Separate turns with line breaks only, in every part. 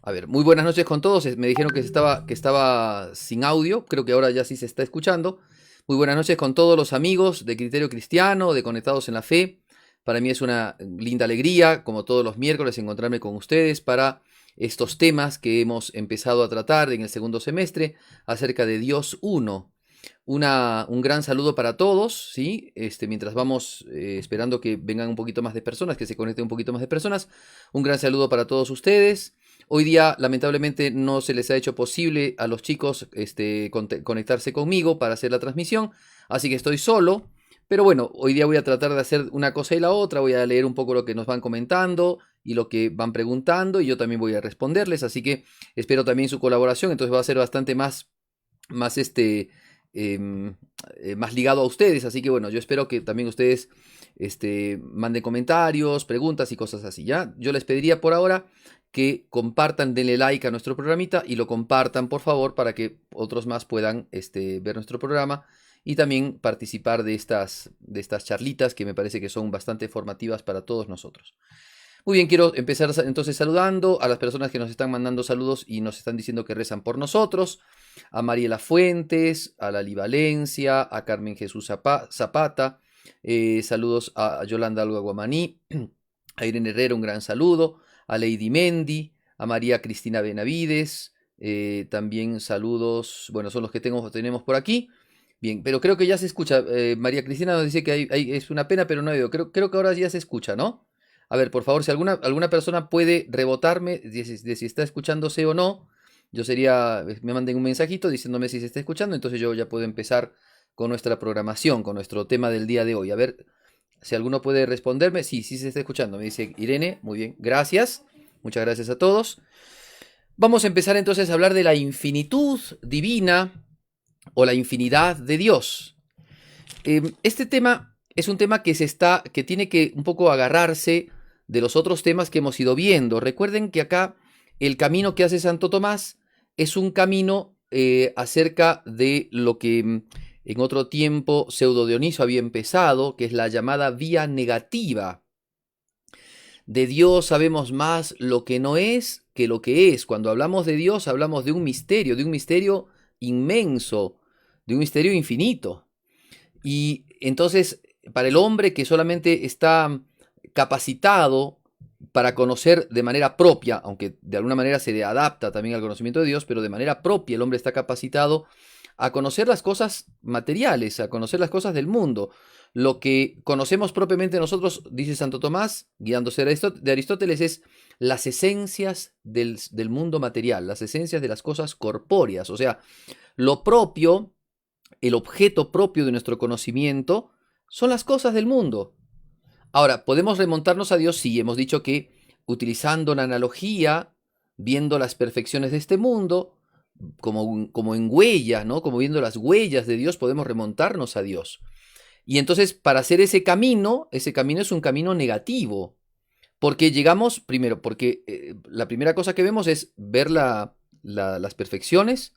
A ver, muy buenas noches con todos. Me dijeron que estaba sin audio. Creo que ahora ya sí se está escuchando. Muy buenas noches con todos los amigos de Criterio Cristiano, de Conectados en la Fe. Para mí es una linda alegría, como todos los miércoles, encontrarme con ustedes para estos temas que hemos empezado a tratar en el segundo semestre acerca de Dios uno. Un gran saludo para todos, ¿sí? Mientras vamos esperando que vengan un poquito más de personas, que se conecten un poquito más de personas. Un gran saludo para todos ustedes. Hoy día, lamentablemente, no se les ha hecho posible a los chicos conectarse conmigo para hacer la transmisión, así que estoy solo. Pero bueno, hoy día voy a tratar de hacer una cosa y la otra. Voy a leer un poco lo que nos van comentando y lo que van preguntando, y yo también voy a responderles, así que espero también su colaboración. Entonces va a ser bastante más más ligado a ustedes, así que bueno, yo espero que también ustedes manden comentarios, preguntas y cosas así, ¿ya? Yo les pediría por ahora que compartan, denle like a nuestro programita y lo compartan, por favor, para que otros más puedan ver nuestro programa y también participar de estas charlitas que me parece que son bastante formativas para todos nosotros. Muy bien, quiero empezar entonces saludando a las personas que nos están mandando saludos y nos están diciendo que rezan por nosotros. A Mariela Fuentes, a Lali Valencia, a Carmen Jesús Zapata, saludos a Yolanda Alba Guamaní, a Irene Herrera un gran saludo, a Lady Mendy, a María Cristina Benavides, también saludos, bueno, son los que tenemos por aquí. Bien, pero creo que ya se escucha. María Cristina nos dice que es una pena, pero no ha oído. Creo que ahora ya se escucha, ¿no? A ver, por favor, si alguna persona puede rebotarme de si está escuchándose o no, me manden un mensajito diciéndome si se está escuchando, entonces yo ya puedo empezar con nuestra programación, con nuestro tema del día de hoy. A ver si alguno puede responderme. Sí, sí se está escuchando, me dice Irene. Muy bien, gracias. Muchas gracias a todos. Vamos a empezar entonces a hablar de la infinitud divina o la infinidad de Dios. Este tema es un tema que tiene que un poco agarrarse de los otros temas que hemos ido viendo. Recuerden que acá el camino que hace Santo Tomás es un camino acerca de lo que en otro tiempo Pseudo Dioniso había empezado, que es la llamada vía negativa. De Dios sabemos más lo que no es que lo que es. Cuando hablamos de Dios hablamos de un misterio inmenso, de un misterio infinito. Y entonces, para el hombre que solamente está capacitado para conocer de manera propia, aunque de alguna manera se le adapta también al conocimiento de Dios, pero de manera propia el hombre está capacitado a conocer las cosas materiales, a conocer las cosas del mundo. Lo que conocemos propiamente nosotros, dice Santo Tomás, guiándose de Aristóteles, es las esencias del mundo material, las esencias de las cosas corpóreas, o sea, lo propio, el objeto propio de nuestro conocimiento son las cosas del mundo. Ahora, podemos remontarnos a Dios, sí, hemos dicho que utilizando la analogía, viendo las perfecciones de este mundo, como en huella, ¿no? Como viendo las huellas de Dios, podemos remontarnos a Dios. Y entonces, para hacer ese camino es un camino negativo, porque llegamos, primero, porque la primera cosa que vemos es ver las perfecciones.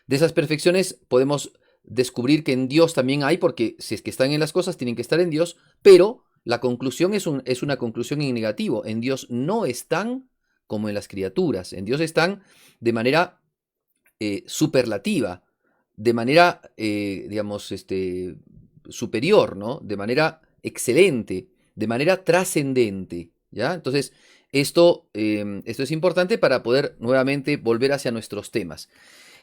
De esas perfecciones podemos descubrir que en Dios también hay, porque si es que están en las cosas, tienen que estar en Dios, pero la conclusión es una conclusión en negativo. En Dios no están como en las criaturas. En Dios están de manera superlativa, de manera, digamos, superior, ¿no? De manera excelente, de manera trascendente, ¿ya? Entonces, esto es importante para poder nuevamente volver hacia nuestros temas.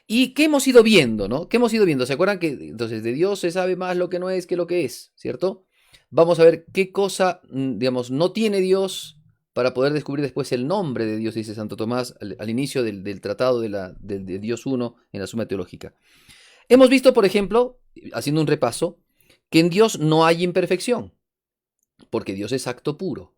¿Y qué hemos ido viendo, no? ¿Qué hemos ido viendo? ¿Se acuerdan que entonces de Dios se sabe más lo que no es que lo que es, ¿cierto? Vamos a ver qué cosa, digamos, no tiene Dios para poder descubrir después el nombre de Dios, dice Santo Tomás al inicio del tratado de Dios uno en la Suma Teológica. Hemos visto, por ejemplo, haciendo un repaso, que en Dios no hay imperfección, porque Dios es acto puro.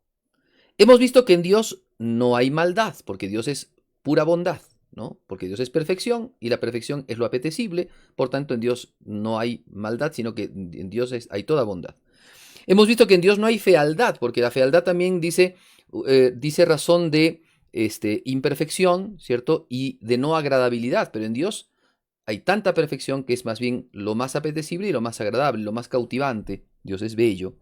Hemos visto que en Dios no hay maldad, porque Dios es pura bondad, ¿no? Porque Dios es perfección y la perfección es lo apetecible, por tanto en Dios no hay maldad, sino que en Dios hay toda bondad. Hemos visto que en Dios no hay fealdad, porque la fealdad también dice razón de imperfección, ¿cierto? Y de no agradabilidad, pero en Dios hay tanta perfección que es más bien lo más apetecible y lo más agradable, lo más cautivante. Dios es bello.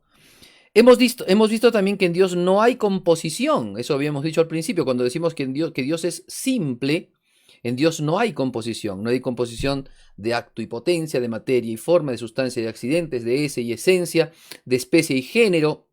Hemos visto también que en Dios no hay composición. Eso habíamos dicho al principio, cuando decimos que, que Dios es simple. En Dios no hay composición. No hay composición de acto y potencia, de materia y forma, de sustancia y accidentes, de ese y esencia, de especie y género,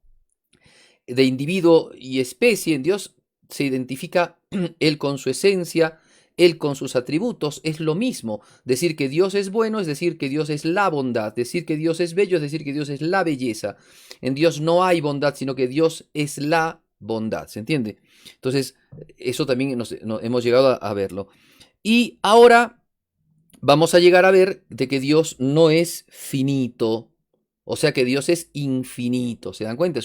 de individuo y especie. En Dios se identifica Él con su esencia, Él con sus atributos. Es lo mismo. Decir que Dios es bueno es decir que Dios es la bondad. Decir que Dios es bello es decir que Dios es la belleza. En Dios no hay bondad, sino que Dios es la bondad. ¿Se entiende? Entonces, eso también hemos llegado a verlo. Y ahora vamos a llegar a ver de que Dios no es finito. O sea que Dios es infinito. ¿Se dan cuenta?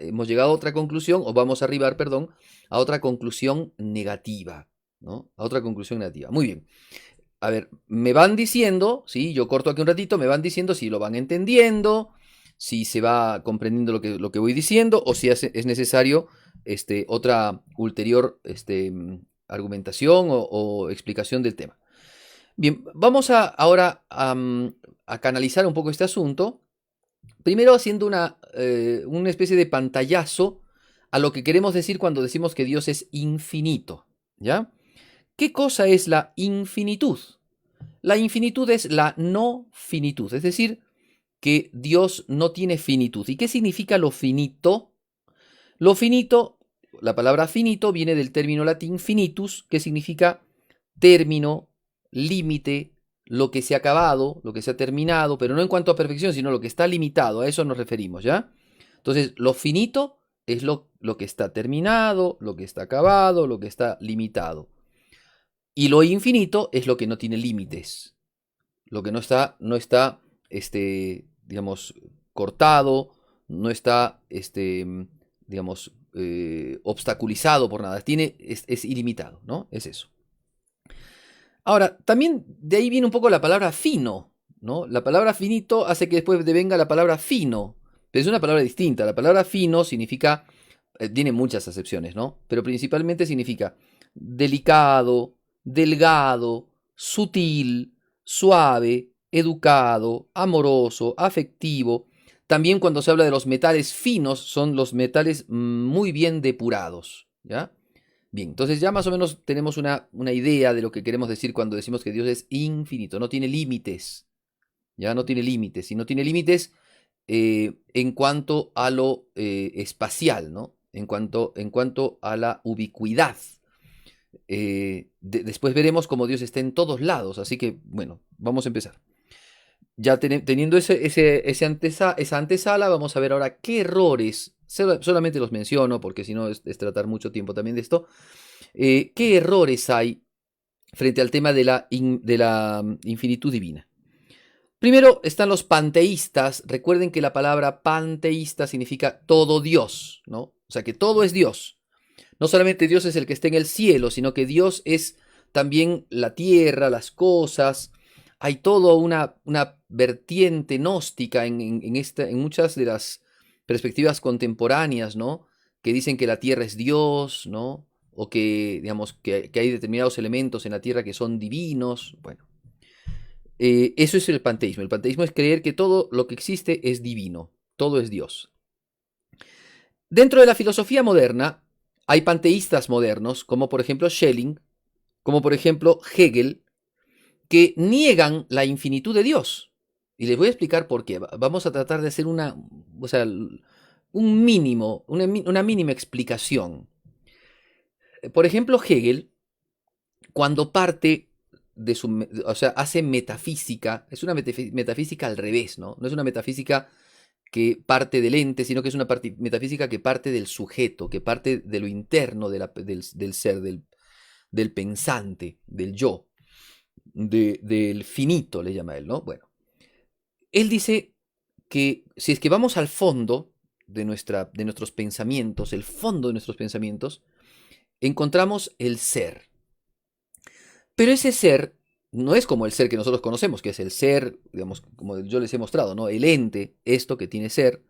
Hemos llegado a otra conclusión, o vamos a arribar, perdón, a otra conclusión negativa. ¿No? A otra conclusión negativa. Muy bien. A ver, me van diciendo, ¿sí? Yo corto aquí un ratito, me van diciendo si lo van entendiendo, si se va comprendiendo lo que voy diciendo, o si es necesario otra ulterior argumentación o explicación del tema. Bien, vamos ahora a canalizar un poco este asunto. Primero haciendo una especie de pantallazo a lo que queremos decir cuando decimos que Dios es infinito. ¿Ya? ¿Qué cosa es la infinitud? La infinitud es la no finitud, es decir, que Dios no tiene finitud. ¿Y qué significa lo finito? Lo finito, la palabra finito viene del término latín finitus, que significa término, límite, lo que se ha acabado, lo que se ha terminado, pero no en cuanto a perfección, sino lo que está limitado, a eso nos referimos, ¿ya? Entonces, lo finito es lo que está terminado, lo que está acabado, lo que está limitado. Y lo infinito es lo que no tiene límites, lo que no está digamos, cortado, no está, digamos, obstaculizado por nada, es ilimitado, ¿no? Es eso. Ahora, también de ahí viene un poco la palabra fino, ¿no? La palabra finito hace que después devenga la palabra fino, pero es una palabra distinta. La palabra fino significa, tiene muchas acepciones, ¿no? Pero principalmente significa delicado, delgado, sutil, suave, educado, amoroso, afectivo. También cuando se habla de los metales finos, son los metales muy bien depurados, ¿ya? Bien, entonces ya más o menos tenemos una idea de lo que queremos decir cuando decimos que Dios es infinito, no tiene límites, ya no tiene límites, y no tiene límites en cuanto a lo espacial, ¿no? En cuanto a la ubicuidad. Después veremos cómo Dios está en todos lados, así que, bueno, vamos a empezar. Ya teniendo esa antesala, vamos a ver ahora qué errores, solamente los menciono porque si no es tratar mucho tiempo también de esto, qué errores hay frente al tema de la infinitud divina. Primero están los panteístas. Recuerden que la palabra panteísta significa todo Dios, ¿no? O sea que todo es Dios. No solamente Dios es el que está en el cielo, sino que Dios es también la tierra, las cosas. Hay toda una vertiente gnóstica en muchas de las perspectivas contemporáneas, ¿no? Que dicen que la tierra es Dios, ¿no? O que, digamos, que hay determinados elementos en la tierra que son divinos. Bueno, eso es el panteísmo. El panteísmo es creer que todo lo que existe es divino, todo es Dios. Dentro de la filosofía moderna hay panteístas modernos, como por ejemplo Schelling, como por ejemplo Hegel, que niegan la infinitud de Dios. Y les voy a explicar por qué. Vamos a tratar de hacer una mínima explicación. Por ejemplo, Hegel, cuando parte de hace metafísica, es una metafísica al revés, ¿no? No es una metafísica que parte del ente, sino que es una metafísica que parte del sujeto, que parte de lo interno del ser, del pensante, del yo, del finito, le llama él, ¿no? Bueno, él dice que si es que vamos al fondo de nuestros pensamientos, el fondo de nuestros pensamientos, encontramos el ser. Pero ese ser no es como el ser que nosotros conocemos, que es el ser, digamos, como yo les he mostrado, ¿no? El ente, esto que tiene ser,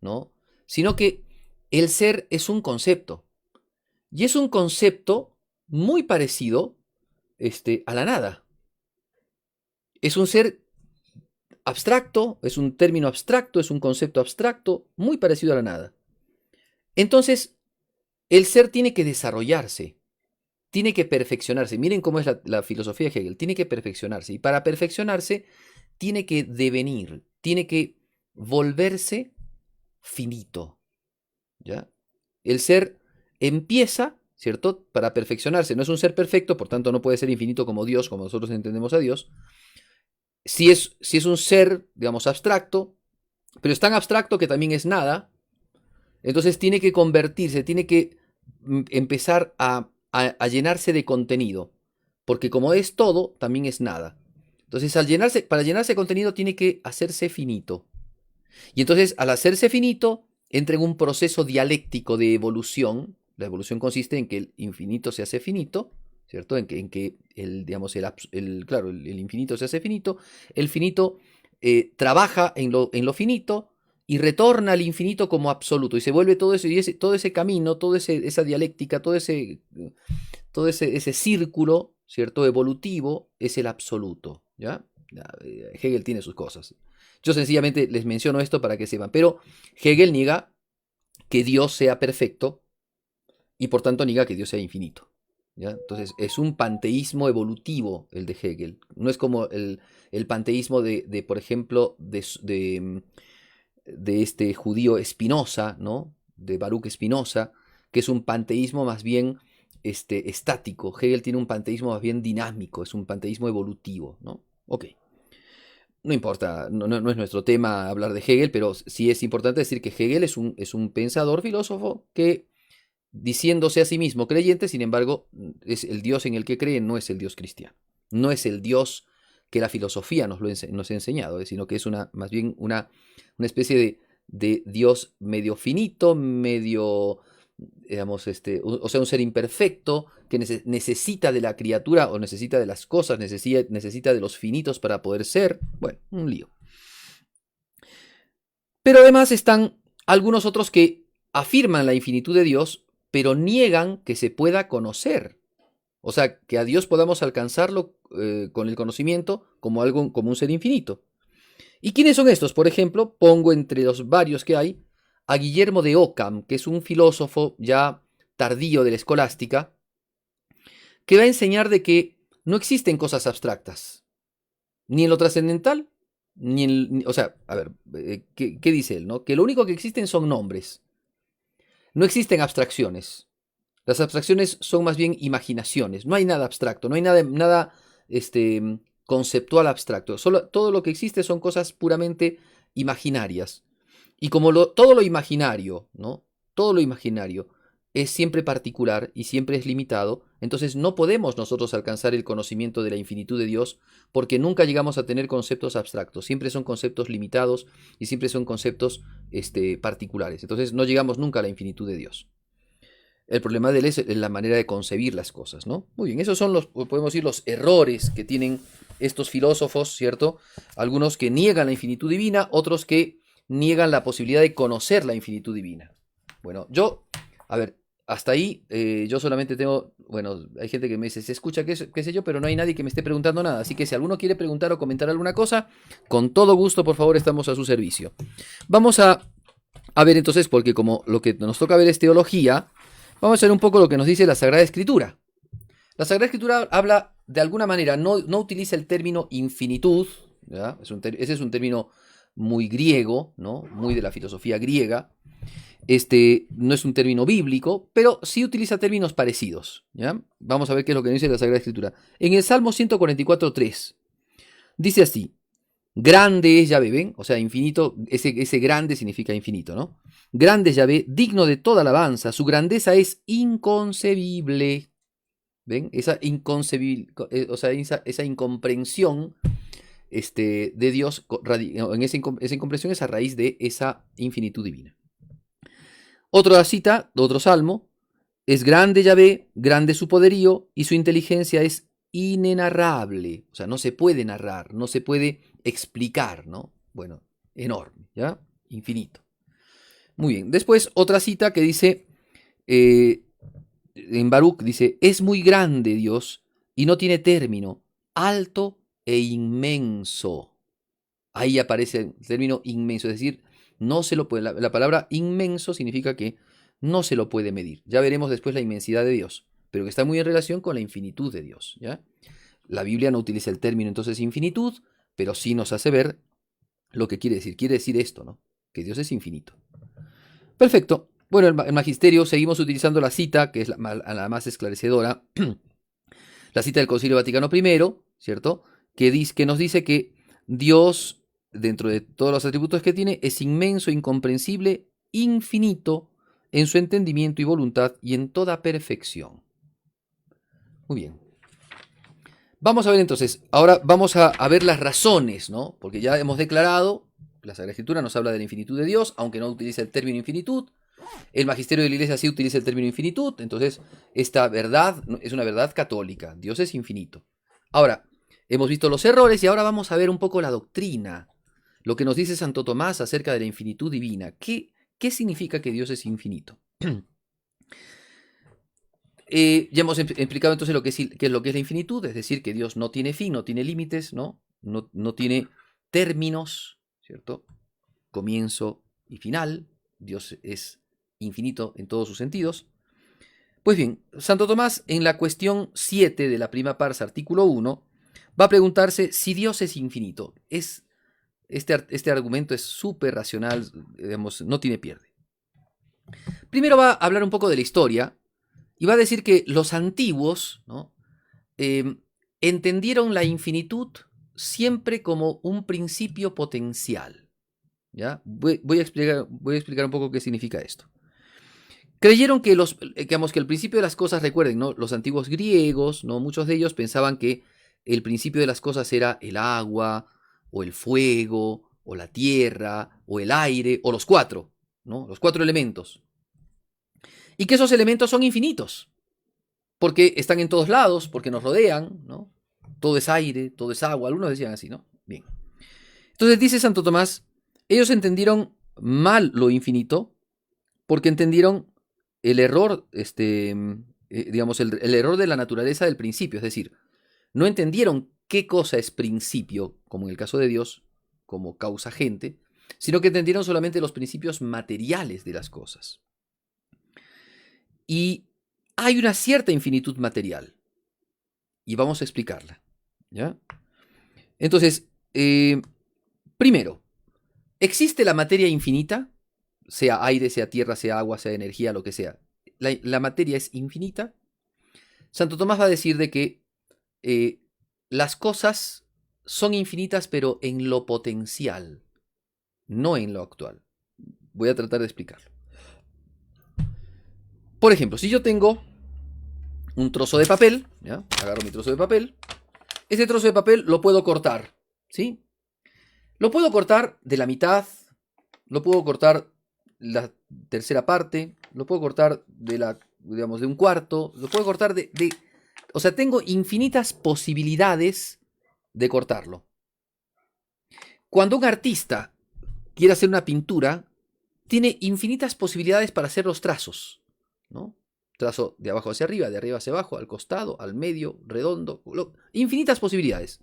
¿no? Sino que el ser es un concepto. Y es un concepto muy parecido a la nada. Es un ser abstracto, es un término abstracto, es un concepto abstracto, muy parecido a la nada. Entonces, el ser tiene que desarrollarse, tiene que perfeccionarse. Miren cómo es la filosofía de Hegel, tiene que perfeccionarse. Y para perfeccionarse, tiene que devenir, tiene que volverse finito. ¿Ya? El ser empieza, ¿cierto? Para perfeccionarse. No es un ser perfecto, por tanto no puede ser infinito como Dios, como nosotros entendemos a Dios. Si es un ser, digamos, abstracto, pero es tan abstracto que también es nada, entonces tiene que convertirse, tiene que empezar a llenarse de contenido, porque como es todo, también es nada. Entonces, para llenarse de contenido tiene que hacerse finito. Y entonces, al hacerse finito, entra en un proceso dialéctico de evolución. La evolución consiste en que el infinito se hace finito, ¿cierto? En que digamos, claro, el infinito se hace finito. El finito trabaja en lo finito y retorna al infinito como absoluto. Y se vuelve todo ese camino, esa dialéctica, todo ese círculo, ¿cierto? Evolutivo, es el absoluto, ¿ya? Hegel tiene sus cosas. Yo sencillamente les menciono esto para que sepan. Pero Hegel niega que Dios sea perfecto y por tanto niega que Dios sea infinito. ¿Ya? Entonces es un panteísmo evolutivo el de Hegel. No es como el panteísmo por ejemplo, de este judío Spinoza, ¿no? De Baruch Spinoza, que es un panteísmo más bien estático. Hegel tiene un panteísmo más bien dinámico, es un panteísmo evolutivo, ¿no? Ok. No importa, no es nuestro tema hablar de Hegel, pero sí es importante decir que Hegel es un pensador, filósofo, que diciéndose a sí mismo creyente, sin embargo, es el Dios en el que cree, no es el Dios cristiano. No es el Dios que la filosofía nos ha enseñado, sino que es más bien una especie de Dios medio finito, medio, digamos, o sea, un ser imperfecto que necesita de la criatura o necesita de las cosas, necesita de los finitos para poder ser. Bueno, un lío. Pero además están algunos otros que afirman la infinitud de Dios, pero niegan que se pueda conocer. O sea, que a Dios podamos alcanzarlo con el conocimiento como un ser infinito. ¿Y quiénes son estos? Por ejemplo, pongo entre los varios que hay a Guillermo de Ockham, que es un filósofo ya tardío de la escolástica, que va a enseñar de que no existen cosas abstractas, ni en lo trascendental, o sea, a ver, ¿qué dice él? ¿No? Que lo único que existen son nombres. No existen abstracciones. Las abstracciones son más bien imaginaciones. No hay nada abstracto, no hay nada conceptual abstracto. Todo lo que existe son cosas puramente imaginarias. Y como todo lo imaginario, ¿no? Todo lo imaginario es siempre particular y siempre es limitado, entonces no podemos nosotros alcanzar el conocimiento de la infinitud de Dios porque nunca llegamos a tener conceptos abstractos, siempre son conceptos limitados y siempre son conceptos particulares, entonces no llegamos nunca a la infinitud de Dios. El problema de él es la manera de concebir las cosas, ¿no? Muy bien, esos son podemos decir, los errores que tienen estos filósofos, ¿cierto? Algunos que niegan la infinitud divina, otros que niegan la posibilidad de conocer la infinitud divina. Bueno, a ver, hasta ahí yo solamente tengo, bueno, hay gente que me dice, se escucha, qué sé yo, pero no hay nadie que me esté preguntando nada. Así que si alguno quiere preguntar o comentar alguna cosa, con todo gusto, por favor, estamos a su servicio. Vamos a ver entonces, porque como lo que nos toca ver es teología, vamos a ver un poco lo que nos dice la Sagrada Escritura. La Sagrada Escritura habla, de alguna manera, no utiliza el término infinitud, ¿ya? Ese es un término muy griego, ¿no? Muy de la filosofía griega. No es un término bíblico, pero sí utiliza términos parecidos, ¿ya? Vamos a ver qué es lo que dice la Sagrada Escritura. En el Salmo 144:3 dice así: grande es Yahvé, ¿ven? O sea, infinito, ese grande significa infinito, ¿no? Grande es Yahvé, digno de toda alabanza, su grandeza es inconcebible. ¿Ven? Esa inconcebible, o sea, esa incomprensión de Dios, esa incomprensión es a raíz de esa infinitud divina. Otra cita, otro salmo, es grande Yahvé, grande su poderío y su inteligencia es inenarrable. O sea, no se puede narrar, no se puede explicar, ¿no? Bueno, enorme, ¿ya? Infinito. Muy bien. Después otra cita que dice, en Baruch dice, es muy grande Dios y no tiene término, alto e inmenso. ahí aparece el término inmenso, es decir, no se lo puede, la palabra inmenso significa que no se lo puede medir. Ya veremos después la inmensidad de Dios, pero que está muy en relación con la infinitud de Dios, ¿ya? La Biblia no utiliza el término entonces infinitud, pero sí nos hace ver lo que quiere decir. Quiere decir esto, ¿no? Que Dios es infinito. Perfecto. Bueno, el magisterio, seguimos utilizando la cita, que es la más esclarecedora, la cita del Concilio Vaticano I, ¿cierto? Que nos dice que Dios, dentro de todos los atributos que tiene, es inmenso, incomprensible, infinito en su entendimiento y voluntad y en toda perfección. Muy bien. Vamos a ver entonces, ahora vamos a ver las razones, ¿no? Porque ya hemos declarado, la Sagrada Escritura nos habla de la infinitud de Dios, aunque no utiliza el término infinitud. El magisterio de la Iglesia sí utiliza el término infinitud, entonces esta verdad es una verdad católica, Dios es infinito. Ahora, hemos visto los errores y ahora vamos a ver un poco la doctrina, lo que nos dice Santo Tomás acerca de la infinitud divina. ¿Qué significa que Dios es infinito? Ya hemos explicado entonces qué es lo que es la infinitud, es decir, que Dios no tiene fin, no tiene límites, ¿no? No tiene términos, ¿cierto? Comienzo y final. Dios es infinito en todos sus sentidos. Pues bien, Santo Tomás en la cuestión 7 de la prima pars, artículo 1, va a preguntarse si Dios es infinito. Este argumento es súper racional, digamos, no tiene pierde. Primero va a hablar un poco de la historia y va a decir que los antiguos, ¿no? Entendieron la infinitud siempre como un principio potencial. ¿Ya? Voy a explicar un poco qué significa esto. Creyeron que que el principio de las cosas, recuerden, ¿no? Los antiguos griegos, ¿no? Muchos de ellos pensaban que el principio de las cosas era el agua, o el fuego, o la tierra, o el aire, o los cuatro, ¿no? Los cuatro elementos. Y que esos elementos son infinitos, porque están en todos lados, porque nos rodean, ¿no? Todo es aire, todo es agua, algunos decían así, ¿no? Bien. Entonces dice Santo Tomás, ellos entendieron mal lo infinito, porque entendieron el error, digamos, el error de la naturaleza del principio, es decir, no entendieron qué cosa es principio, como en el caso de Dios, como causa agente, sino que entendieron solamente los principios materiales de las cosas. Y hay una cierta infinitud material, y vamos a explicarla, ¿ya? Entonces, primero, ¿existe la materia infinita? Sea aire, sea tierra, sea agua, sea energía, lo que sea. La materia es infinita. Santo Tomás va a decir de que las cosas son infinitas, pero en lo potencial, no en lo actual. Voy a tratar de explicarlo. Por ejemplo, si yo tengo un trozo de papel, ¿ya? Agarro mi trozo de papel, ese trozo de papel lo puedo cortar, ¿sí? Lo puedo cortar de la mitad, lo puedo cortar la tercera parte, lo puedo cortar digamos, de un cuarto, lo puedo cortar o sea, tengo infinitas posibilidades de cortarlo. Cuando un artista quiere hacer una pintura, tiene infinitas posibilidades para hacer los trazos, ¿no? Trazo de abajo hacia arriba, de arriba hacia abajo, al costado, al medio, redondo, infinitas posibilidades.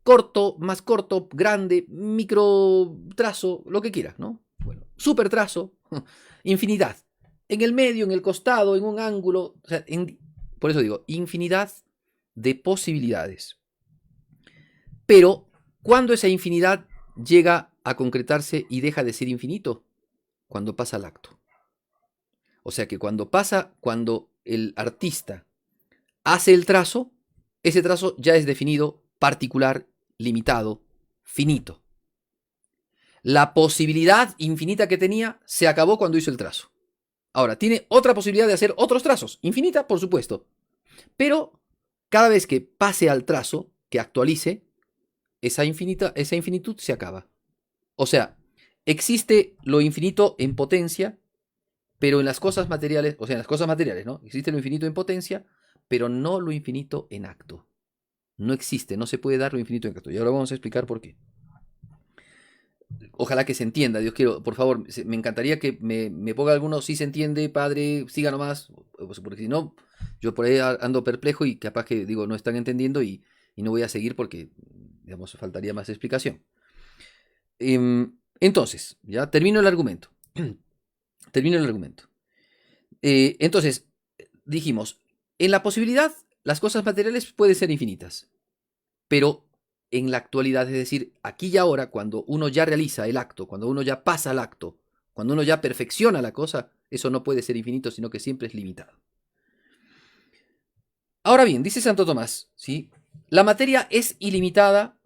Corto, más corto, grande, micro trazo, lo que quieras, ¿no? Bueno, super trazo, infinidad. En el medio, en el costado, en un ángulo, o sea, por eso digo, infinidad de posibilidades. Pero, ¿cuándo esa infinidad llega a concretarse y deja de ser infinito? Cuando pasa el acto. O sea que cuando el artista hace el trazo, ese trazo ya es definido, particular, limitado, finito. La posibilidad infinita que tenía se acabó cuando hizo el trazo. Ahora, tiene otra posibilidad de hacer otros trazos, infinita, por supuesto. Pero cada vez que pase al trazo, que actualice, esa infinitud se acaba. O sea, existe lo infinito en potencia, pero en las cosas materiales, o sea, en las cosas materiales, ¿no? Existe lo infinito en potencia, pero no lo infinito en acto. No existe, no se puede dar lo infinito en acto. Y ahora vamos a explicar por qué. Ojalá que se entienda, Dios quiero, por favor, me encantaría que me ponga alguno, si se entiende, padre, siga nomás, porque si no, yo por ahí ando perplejo y capaz que, digo, no están entendiendo y no voy a seguir porque, digamos, faltaría más explicación. Entonces, ya termino el argumento. Termino el argumento. Entonces, dijimos, en la posibilidad, las cosas materiales pueden ser infinitas, pero en la actualidad, es decir, aquí y ahora, cuando uno ya realiza el acto, cuando uno ya pasa al acto, cuando uno ya perfecciona la cosa, eso no puede ser infinito, sino que siempre es limitado. Ahora bien, dice Santo Tomás, ¿sí? La materia es ilimitada,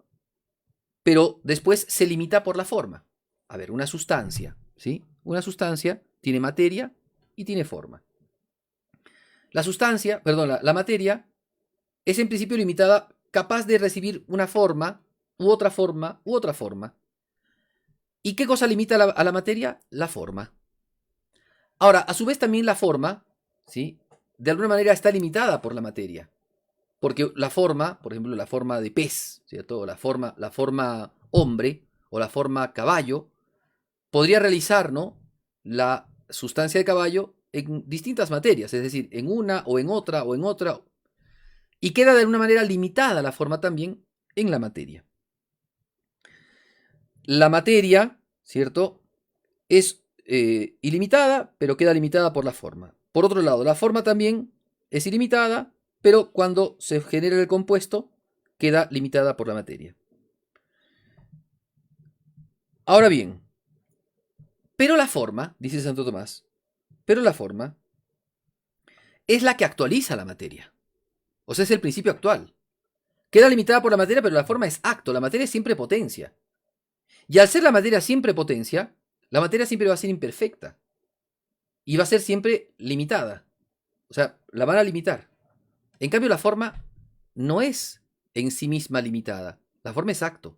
pero después se limita por la forma. A ver, una sustancia, ¿sí? Una sustancia tiene materia y tiene forma. La sustancia, perdón, la materia es en principio limitada, capaz de recibir una forma, u otra forma, u otra forma. ¿Y qué cosa limita a la materia? La forma. Ahora, a su vez también la forma, ¿sí? De alguna manera está limitada por la materia. Porque la forma, por ejemplo, la forma de pez, ¿cierto? O la forma hombre o la forma caballo, podría realizar, ¿no? La sustancia de caballo en distintas materias, es decir, en una o en otra o en otra. Y queda de alguna manera limitada la forma también en la materia. La materia, ¿cierto? Es ilimitada, pero queda limitada por la forma. Por otro lado, la forma también es ilimitada, pero cuando se genera el compuesto, queda limitada por la materia. Ahora bien, pero la forma, dice Santo Tomás, pero la forma es la que actualiza la materia. O sea, es el principio actual. Queda limitada por la materia, pero la forma es acto. La materia es siempre potencia. Y al ser la materia siempre potencia, la materia siempre va a ser imperfecta. Y va a ser siempre limitada. O sea, la van a limitar. En cambio, la forma no es en sí misma limitada. La forma es acto.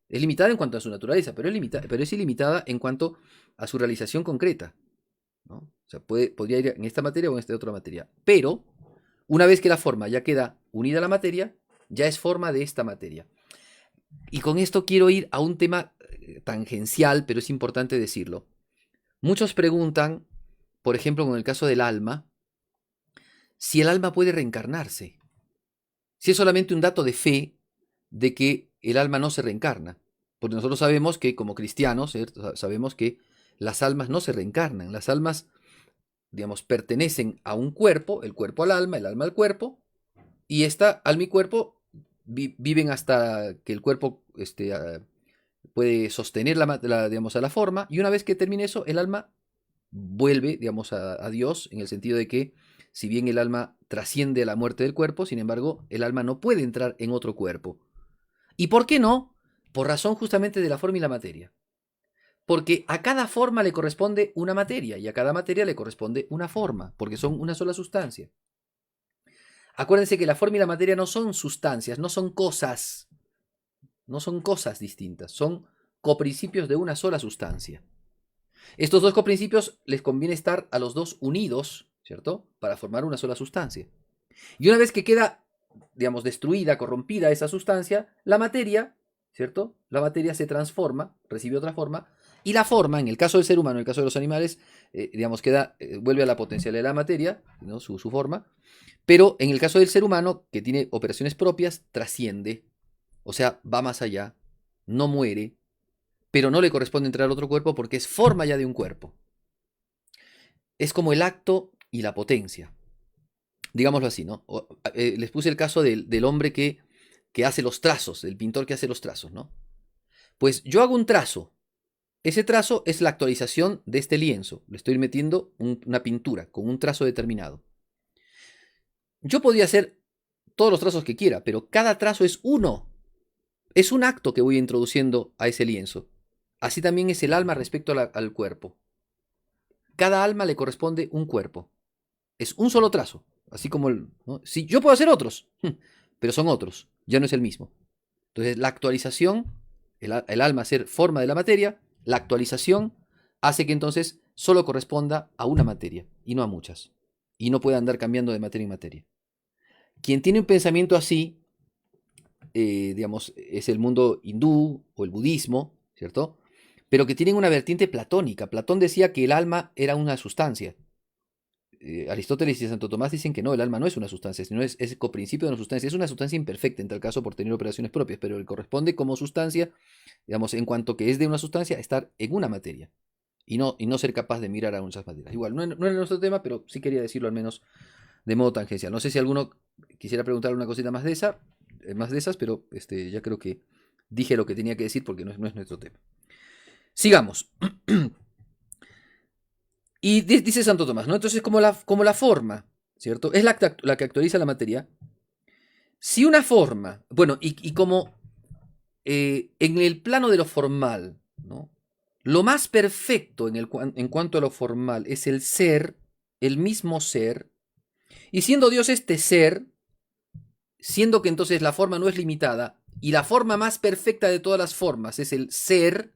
Es limitada en cuanto a su naturaleza, pero es ilimitada en cuanto a su realización concreta, ¿no? O sea, podría ir en esta materia o en esta otra materia. Pero, una vez que la forma ya queda unida a la materia, ya es forma de esta materia. Y con esto quiero ir a un tema tangencial, pero es importante decirlo. Muchos preguntan, por ejemplo, con el caso del alma, si el alma puede reencarnarse. Si es solamente un dato de fe de que el alma no se reencarna. Porque nosotros sabemos que, como cristianos, sabemos que las almas no se reencarnan. Las almas, digamos, pertenecen a un cuerpo, el cuerpo al alma, el alma al cuerpo, y esta alma y cuerpo viven hasta que el cuerpo puede sostener digamos, a la forma, y una vez que termine eso, el alma vuelve, digamos, a Dios, en el sentido de que, si bien el alma trasciende a la muerte del cuerpo, sin embargo, el alma no puede entrar en otro cuerpo. ¿Y por qué no? Por razón justamente de la forma y la materia. Porque a cada forma le corresponde una materia y a cada materia le corresponde una forma, porque son una sola sustancia. Acuérdense que la forma y la materia no son sustancias, no son cosas distintas, son coprincipios de una sola sustancia. Estos dos coprincipios les conviene estar a los dos unidos, ¿cierto? Para formar una sola sustancia. Y una vez que queda, digamos, destruida, corrompida esa sustancia, la materia, ¿cierto? La materia se transforma, recibe otra forma, y la forma, en el caso del ser humano, en el caso de los animales, digamos, vuelve a la potencialidad de la materia, ¿no? Su forma, pero en el caso del ser humano, que tiene operaciones propias, trasciende, o sea, va más allá, no muere, pero no le corresponde entrar al otro cuerpo porque es forma ya de un cuerpo. Es como el acto y la potencia. Digámoslo así, ¿no? Les puse el caso del hombre que hace los trazos, del pintor que hace los trazos, ¿no? Pues yo hago un trazo. Ese trazo es la actualización de este lienzo. Le estoy metiendo una pintura con un trazo determinado. Yo podría hacer todos los trazos que quiera, pero cada trazo es uno. Es un acto que voy introduciendo a ese lienzo. Así también es el alma respecto al cuerpo. Cada alma le corresponde un cuerpo. Es un solo trazo. Así como ¿no? Sí, yo puedo hacer otros, pero son otros. Ya no es el mismo. Entonces, la actualización, el alma ser forma de la materia, la actualización hace que entonces solo corresponda a una materia y no a muchas. Y no puede andar cambiando de materia en materia. Quien tiene un pensamiento así, digamos, es el mundo hindú o el budismo, ¿cierto? Pero que tienen una vertiente platónica. Platón decía que el alma era una sustancia. Aristóteles y Santo Tomás dicen que no, el alma no es una sustancia, sino es coprincipio de una sustancia. Es una sustancia imperfecta en tal caso por tener operaciones propias, pero le corresponde como sustancia, digamos, en cuanto que es de una sustancia, estar en una materia y no ser capaz de mirar a muchas materias. Igual, no era nuestro tema, pero sí quería decirlo al menos de modo tangencial. No sé si alguno quisiera preguntar una cosita más de esas, pero ya creo que dije lo que tenía que decir porque no es nuestro tema. Sigamos. Y dice Santo Tomás, ¿no? Entonces, como la forma, ¿cierto? Es la que actualiza la materia. Si una forma, bueno, y como en el plano de lo formal, ¿no? Lo más perfecto en cuanto a lo formal es el ser, el mismo ser, y siendo Dios este ser, siendo que entonces la forma no es limitada, y la forma más perfecta de todas las formas es el ser,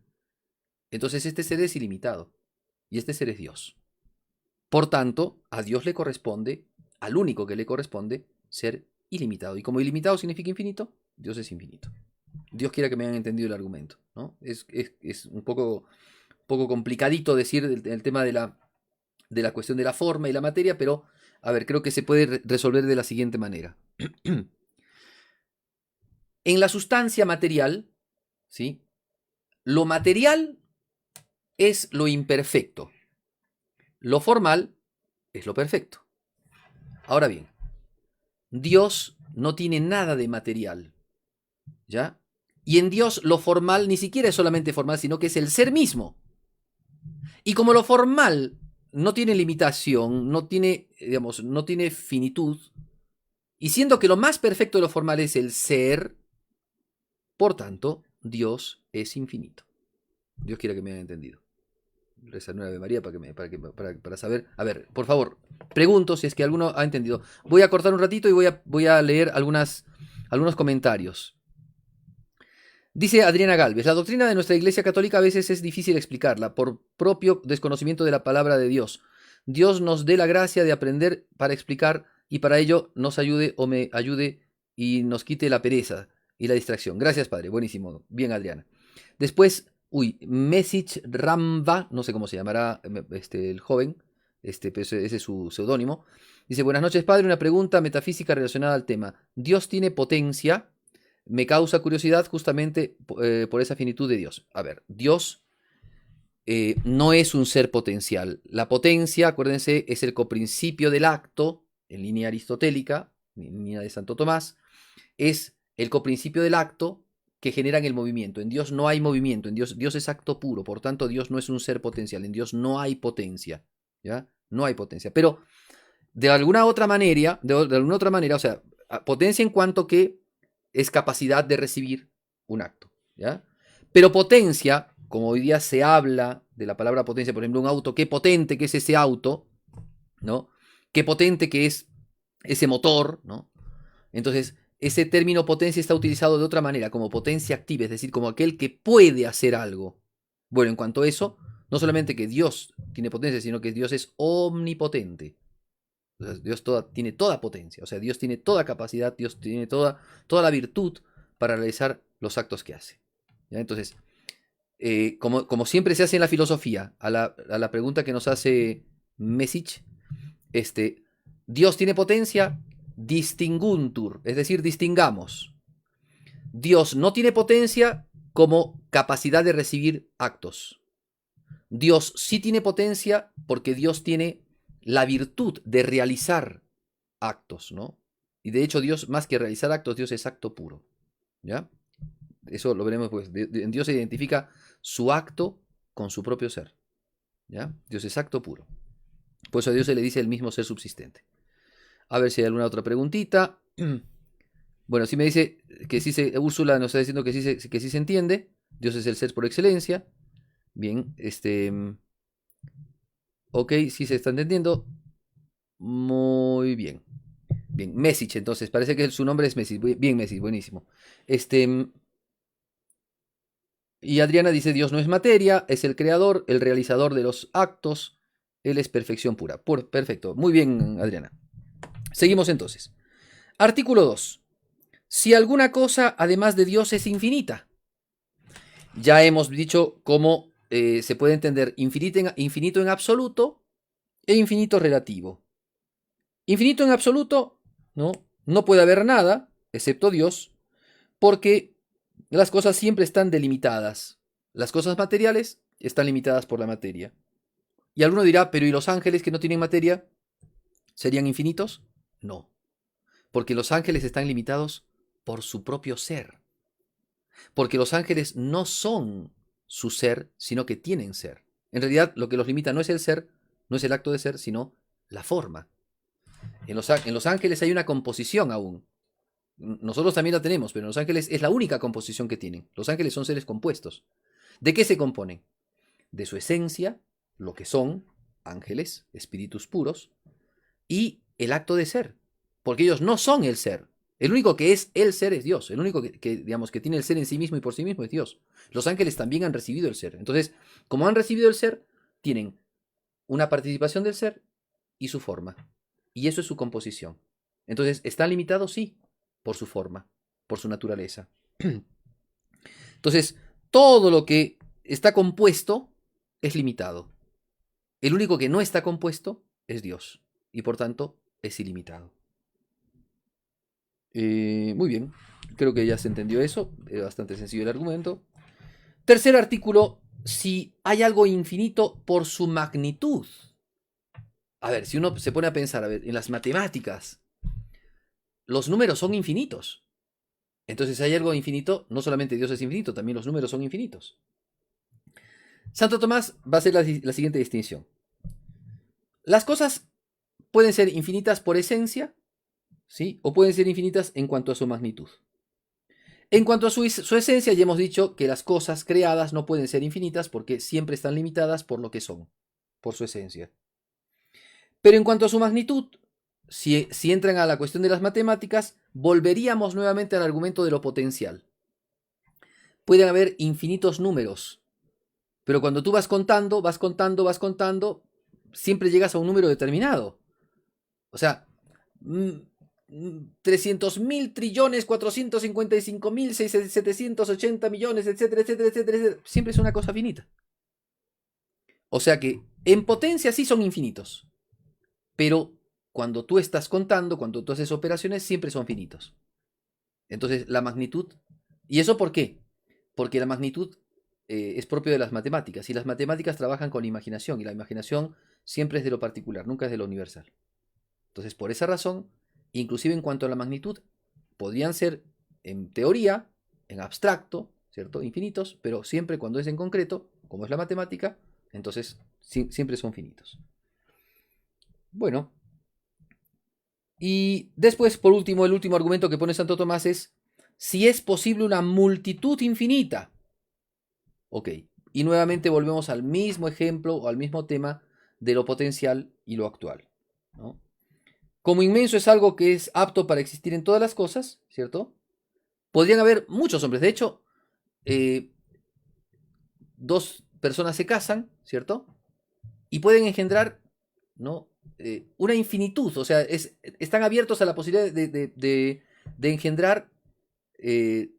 entonces este ser es ilimitado, y este ser es Dios. Por tanto, a Dios le corresponde, al único que le corresponde, ser ilimitado. Y como ilimitado significa infinito, Dios es infinito. Dios quiera que me hayan entendido el argumento, ¿no? Es un poco complicadito decir el tema de la cuestión de la forma y la materia, pero, a ver, creo que se puede resolver de la siguiente manera. En la sustancia material, ¿sí? Lo material es lo imperfecto. Lo formal es lo perfecto. Ahora bien, Dios no tiene nada de material, ¿ya? Y en Dios lo formal ni siquiera es solamente formal, sino que es el ser mismo. Y como lo formal no tiene limitación, no tiene finitud, y siendo que lo más perfecto de lo formal es el ser, por tanto, Dios es infinito. Dios quiera que me hayan entendido. Rezar una Ave María para saber. A ver, por favor, pregunto si es que alguno ha entendido. Voy a cortar un ratito y voy a leer algunos comentarios. Dice Adriana Galvez, la doctrina de nuestra Iglesia Católica a veces es difícil explicarla por propio desconocimiento de la palabra de Dios. Dios nos dé la gracia de aprender para explicar y para ello nos ayude o me ayude y nos quite la pereza y la distracción. Gracias, Padre. Buenísimo. Bien, Adriana. Después, Message Ramba, no sé cómo se llamará el joven, pero ese es su seudónimo. Dice, buenas noches, Padre. Una pregunta metafísica relacionada al tema. ¿Dios tiene potencia? Me causa curiosidad justamente por esa finitud de Dios. A ver, Dios no es un ser potencial. La potencia, acuérdense, es el coprincipio del acto, en línea aristotélica, en línea de Santo Tomás, es el coprincipio del acto que generan el movimiento. En Dios no hay movimiento, en Dios es acto puro, por tanto Dios no es un ser potencial, en Dios no hay potencia, ¿ya? No hay potencia. Pero de alguna otra manera, o sea, potencia en cuanto que es capacidad de recibir un acto, ¿ya? Pero potencia, como hoy día se habla de la palabra potencia, por ejemplo, un auto, qué potente que es ese auto, ¿no? Qué potente que es ese motor, ¿no? Entonces, ese término potencia está utilizado de otra manera, como potencia activa, es decir, como aquel que puede hacer algo. Bueno, en cuanto a eso, no solamente que Dios tiene potencia, sino que Dios es omnipotente. O sea, Dios tiene toda potencia, o sea, Dios tiene toda capacidad, Dios tiene toda la virtud para realizar los actos que hace. ¿Ya? Entonces, como siempre se hace en la filosofía, a la pregunta que nos hace Message, Dios tiene potencia, distinguntur, es decir, distingamos. Dios no tiene potencia como capacidad de recibir actos. Dios sí tiene potencia porque Dios tiene la virtud de realizar actos, ¿no? Y de hecho Dios, más que realizar actos, Dios es acto puro, ¿ya? Eso lo veremos pues. En Dios se identifica su acto con su propio ser, ¿ya? Dios es acto puro. Por eso a Dios se le dice el mismo ser subsistente. A ver si hay alguna otra preguntita. Bueno, sí me dice que sí Úrsula nos está diciendo que sí se entiende. Dios es el ser por excelencia. Bien, ok, sí se está entendiendo. Muy bien. Bien, Message, entonces, parece que su nombre es Message. Bien, Message, buenísimo. Y Adriana dice, Dios no es materia, es el creador, el realizador de los actos, Él es perfección pura. Perfecto, muy bien, Adriana. Seguimos entonces. Artículo 2. Si alguna cosa, además de Dios, es infinita. Ya hemos dicho cómo se puede entender infinito en absoluto e infinito relativo. Infinito en absoluto, ¿no? No puede haber nada, excepto Dios, porque las cosas siempre están delimitadas. Las cosas materiales están limitadas por la materia. Y alguno dirá, pero ¿y los ángeles que no tienen materia? ¿Serían infinitos? No, porque los ángeles están limitados por su propio ser. Porque los ángeles no son su ser, sino que tienen ser. En realidad, lo que los limita no es el ser, no es el acto de ser, sino la forma. En los ángeles hay una composición aún. Nosotros también la tenemos, pero en los ángeles es la única composición que tienen. Los ángeles son seres compuestos. ¿De qué se componen? De su esencia, lo que son ángeles, espíritus puros, y el acto de ser. Porque ellos no son el ser. El único que es el ser es Dios. El único digamos, que tiene el ser en sí mismo y por sí mismo es Dios. Los ángeles también han recibido el ser. Entonces, como han recibido el ser, tienen una participación del ser y su forma. Y eso es su composición. Entonces, ¿están limitados? Sí, por su forma, por su naturaleza. Entonces, todo lo que está compuesto es limitado. El único que no está compuesto es Dios. Y por tanto, es ilimitado. Muy bien, creo que ya se entendió eso. Es bastante sencillo el argumento. Tercer artículo, si hay algo infinito por su magnitud. A ver, si uno se pone a pensar, a ver, en las matemáticas, los números son infinitos. Entonces, si hay algo infinito, no solamente Dios es infinito, también los números son infinitos. Santo Tomás va a hacer la siguiente distinción. Las cosas pueden ser infinitas por esencia, ¿sí? O pueden ser infinitas en cuanto a su magnitud. En cuanto a su esencia, ya hemos dicho que las cosas creadas no pueden ser infinitas porque siempre están limitadas por lo que son, por su esencia. Pero en cuanto a su magnitud, si entran a la cuestión de las matemáticas, volveríamos nuevamente al argumento de lo potencial. Pueden haber infinitos números, pero cuando tú vas contando, siempre llegas a un número determinado. O sea, 300.000 trillones, 455.000, 780 millones, etcétera, etcétera, etcétera, etcétera. Siempre es una cosa finita. O sea que en potencia sí son infinitos. Pero cuando tú estás contando, cuando tú haces operaciones, siempre son finitos. Entonces, la magnitud. ¿Y eso por qué? Porque la magnitud es propio de las matemáticas. Y las matemáticas trabajan con la imaginación. Y la imaginación siempre es de lo particular, nunca es de lo universal. Entonces, por esa razón, inclusive en cuanto a la magnitud, podrían ser, en teoría, en abstracto, ¿cierto? Infinitos, pero siempre cuando es en concreto, como es la matemática, entonces siempre son finitos. Bueno, y después, por último, el último argumento que pone Santo Tomás es si es posible una multitud infinita. Ok, y nuevamente volvemos al mismo ejemplo o al mismo tema de lo potencial y lo actual, ¿no? Como inmenso es algo que es apto para existir en todas las cosas, ¿cierto? Podrían haber muchos hombres. De hecho, dos personas se casan, ¿cierto? Y pueden engendrar, ¿no? Una infinitud. O sea, están abiertos a la posibilidad de engendrar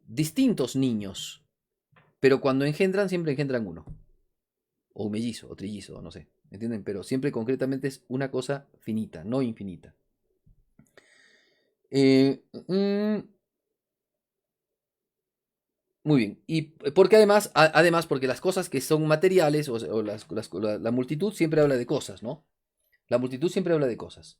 distintos niños. Pero cuando engendran, siempre engendran uno. O un mellizo, o trillizo, no sé. ¿Entienden? Pero siempre concretamente es una cosa finita, no infinita. Muy bien. Y porque además, porque las cosas que son materiales, o la multitud siempre habla de cosas, ¿no? La multitud siempre habla de cosas.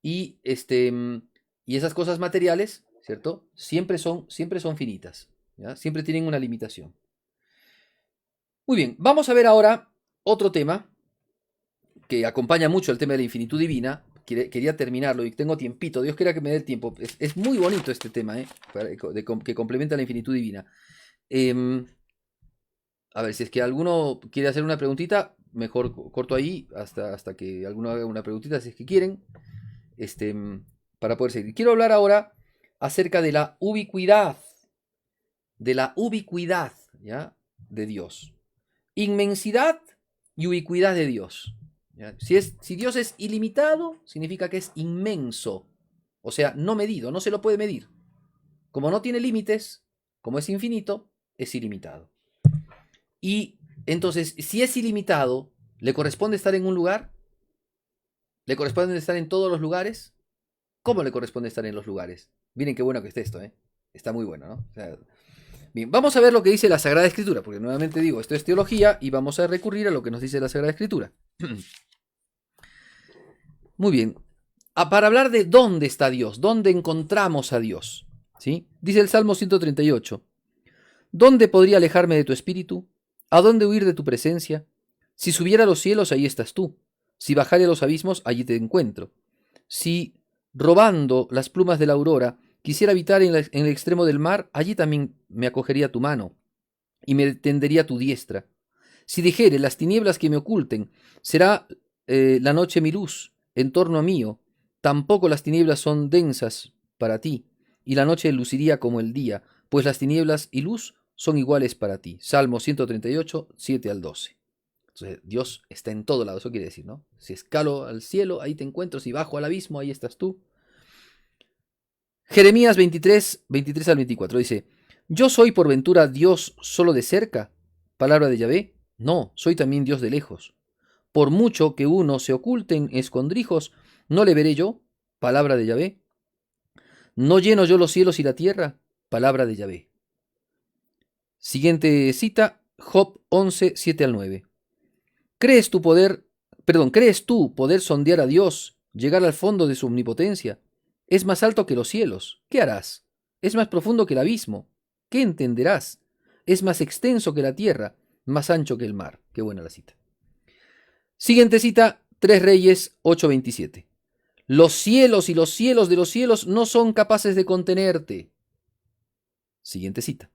Y, y esas cosas materiales, ¿cierto? Siempre son finitas, ¿ya? Siempre tienen una limitación. Muy bien, vamos a ver ahora otro tema que acompaña mucho el tema de la infinitud divina. Quería terminarlo y tengo tiempito. Dios quiera que me dé el tiempo. Es muy bonito este tema, que complementa la infinitud divina. A ver, si es que alguno quiere hacer una preguntita, mejor corto ahí hasta que alguno haga una preguntita, si es que quieren, para poder seguir. Quiero hablar ahora acerca de la ubicuidad, ¿ya? De Dios. Inmensidad y ubicuidad de Dios. ¿Ya? Si Dios es ilimitado, significa que es inmenso. O sea, no medido, no se lo puede medir. Como no tiene límites, como es infinito, es ilimitado. Y entonces, si es ilimitado, ¿le corresponde estar en un lugar? ¿Le corresponde estar en todos los lugares? ¿Cómo le corresponde estar en los lugares? Miren qué bueno que esté esto, ¿eh? Está muy bueno, ¿no? O sea, bien, vamos a ver lo que dice la Sagrada Escritura, porque nuevamente digo, esto es teología y vamos a recurrir a lo que nos dice la Sagrada Escritura. Muy bien. Para hablar de dónde está Dios, dónde encontramos a Dios, ¿sí? Dice el Salmo 138. ¿Dónde podría alejarme de tu espíritu? ¿A dónde huir de tu presencia? Si subiera a los cielos, ahí estás tú. Si bajare a los abismos, allí te encuentro. Si, robando las plumas de la aurora, quisiera habitar en el extremo del mar, allí también me acogería tu mano y me tendería tu diestra. Si dijere, las tinieblas que me oculten, será la noche mi luz, en torno a mío. Tampoco las tinieblas son densas para ti, y la noche luciría como el día, pues las tinieblas y luz son iguales para ti. Salmo 138, 7 al 12. Entonces, Dios está en todo lado, eso quiere decir, ¿no? Si escalo al cielo, ahí te encuentro, si bajo al abismo, ahí estás tú. Jeremías 23, 23 al 24 dice, ¿yo soy por ventura Dios solo de cerca? Palabra de Yahvé. No, soy también Dios de lejos. Por mucho que uno se oculte en escondrijos, ¿no le veré yo? Palabra de Yahvé. ¿No lleno yo los cielos y la tierra? Palabra de Yahvé. Siguiente cita, Job 11, 7 al 9. ¿Crees tú poder sondear a Dios, llegar al fondo de su omnipotencia? Es más alto que los cielos. ¿Qué harás? Es más profundo que el abismo. ¿Qué entenderás? Es más extenso que la tierra, más ancho que el mar. Qué buena la cita. Siguiente cita, 3 Reyes 8:27. Los cielos y los cielos de los cielos no son capaces de contenerte. Siguiente cita.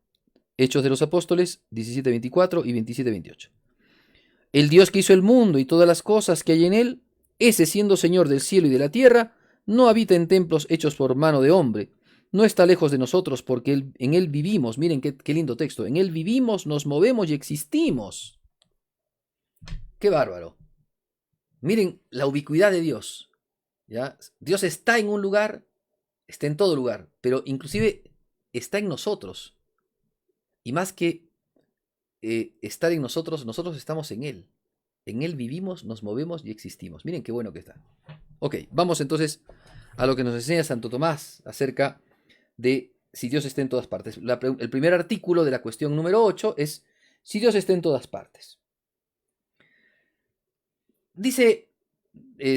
Hechos de los Apóstoles 17:24 y 27:28. El Dios que hizo el mundo y todas las cosas que hay en él, ese siendo Señor del cielo y de la tierra, no habita en templos hechos por mano de hombre. No está lejos de nosotros porque en él vivimos. Miren qué lindo texto. En él vivimos, nos movemos y existimos. Qué bárbaro. Miren la ubicuidad de Dios. ¿Ya? Dios está en un lugar, está en todo lugar, pero inclusive está en nosotros. Y más que estar en nosotros, nosotros estamos en Él. En Él vivimos, nos movemos y existimos. Miren qué bueno que está. Ok, vamos entonces a lo que nos enseña Santo Tomás acerca de si Dios está en todas partes. El primer artículo de la cuestión número 8 es si Dios está en todas partes. Dice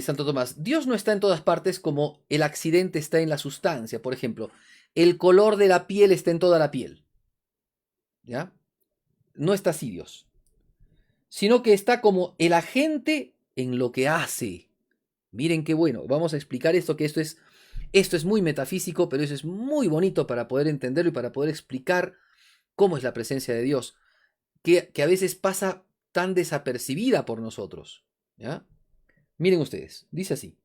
Santo Tomás, Dios no está en todas partes como el accidente está en la sustancia. Por ejemplo, el color de la piel está en toda la piel. ¿Ya? No está así Dios. Sino que está como el agente en lo que hace. Miren qué bueno. Vamos a explicar esto, que esto es muy metafísico, pero eso es muy bonito para poder entenderlo y para poder explicar cómo es la presencia de Dios, que a veces pasa tan desapercibida por nosotros. ¿Ya? Miren ustedes, dice así.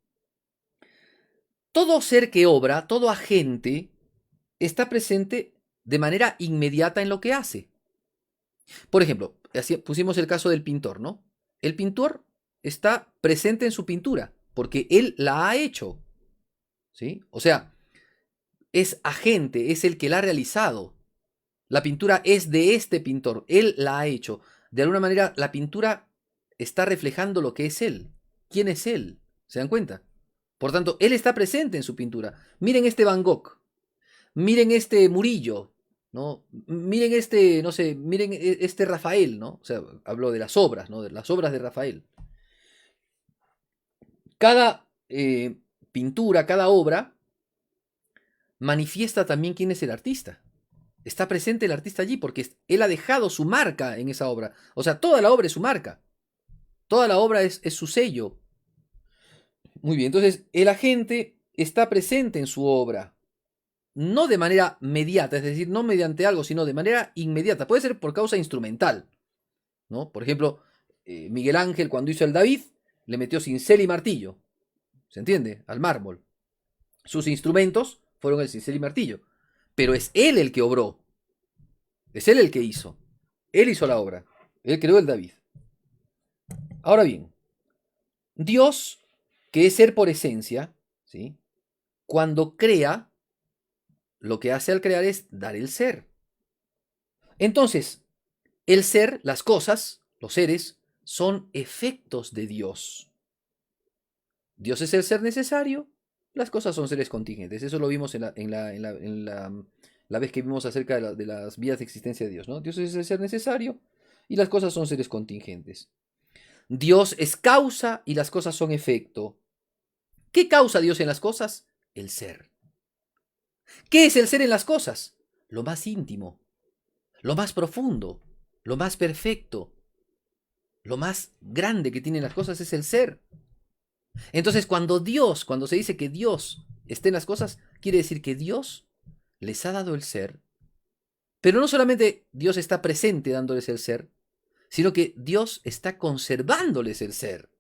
Todo ser que obra, todo agente, está presente de manera inmediata en lo que hace. Por ejemplo, pusimos el caso del pintor, ¿no? El pintor está presente en su pintura, porque él la ha hecho. ¿Sí? O sea, es agente, es el que la ha realizado. La pintura es de este pintor, él la ha hecho. De alguna manera, la pintura está reflejando lo que es él. ¿Quién es él? ¿Se dan cuenta? Por tanto, él está presente en su pintura. Miren este Van Gogh. Miren este Murillo, ¿no? Miren este, no sé, miren este Rafael, ¿no? O sea, hablo de las obras, ¿no? De las obras de Rafael. Cada pintura, cada obra manifiesta también quién es el artista. Está presente el artista allí porque él ha dejado su marca en esa obra. O sea, toda la obra es su marca. Toda la obra es su sello. Muy bien, entonces el agente está presente en su obra. No de manera mediata, es decir, no mediante algo, sino de manera inmediata. Puede ser por causa instrumental, ¿no? Por ejemplo, Miguel Ángel cuando hizo el David, le metió cincel y martillo. ¿Se entiende? Al mármol. Sus instrumentos fueron el cincel y martillo. Pero es él el que obró. Es él el que hizo. Él hizo la obra. Él creó el David. Ahora bien, Dios, que es ser por esencia, ¿sí? Cuando crea, lo que hace al crear es dar el ser. Entonces, el ser, las cosas, los seres, son efectos de Dios. Dios es el ser necesario Las cosas son seres contingentes. Eso lo vimos la vez que vimos acerca de las vías de existencia de Dios, ¿no? Dios es el ser necesario y las cosas son seres contingentes. Dios es causa y las cosas son efecto. ¿Qué causa Dios en las cosas? El ser. ¿Qué es el ser en las cosas? Lo más íntimo, lo más profundo, lo más perfecto, lo más grande que tienen las cosas es el ser. Entonces, cuando se dice que Dios está en las cosas, quiere decir que Dios les ha dado el ser, pero no solamente Dios está presente dándoles el ser, sino que Dios está conservándoles el ser.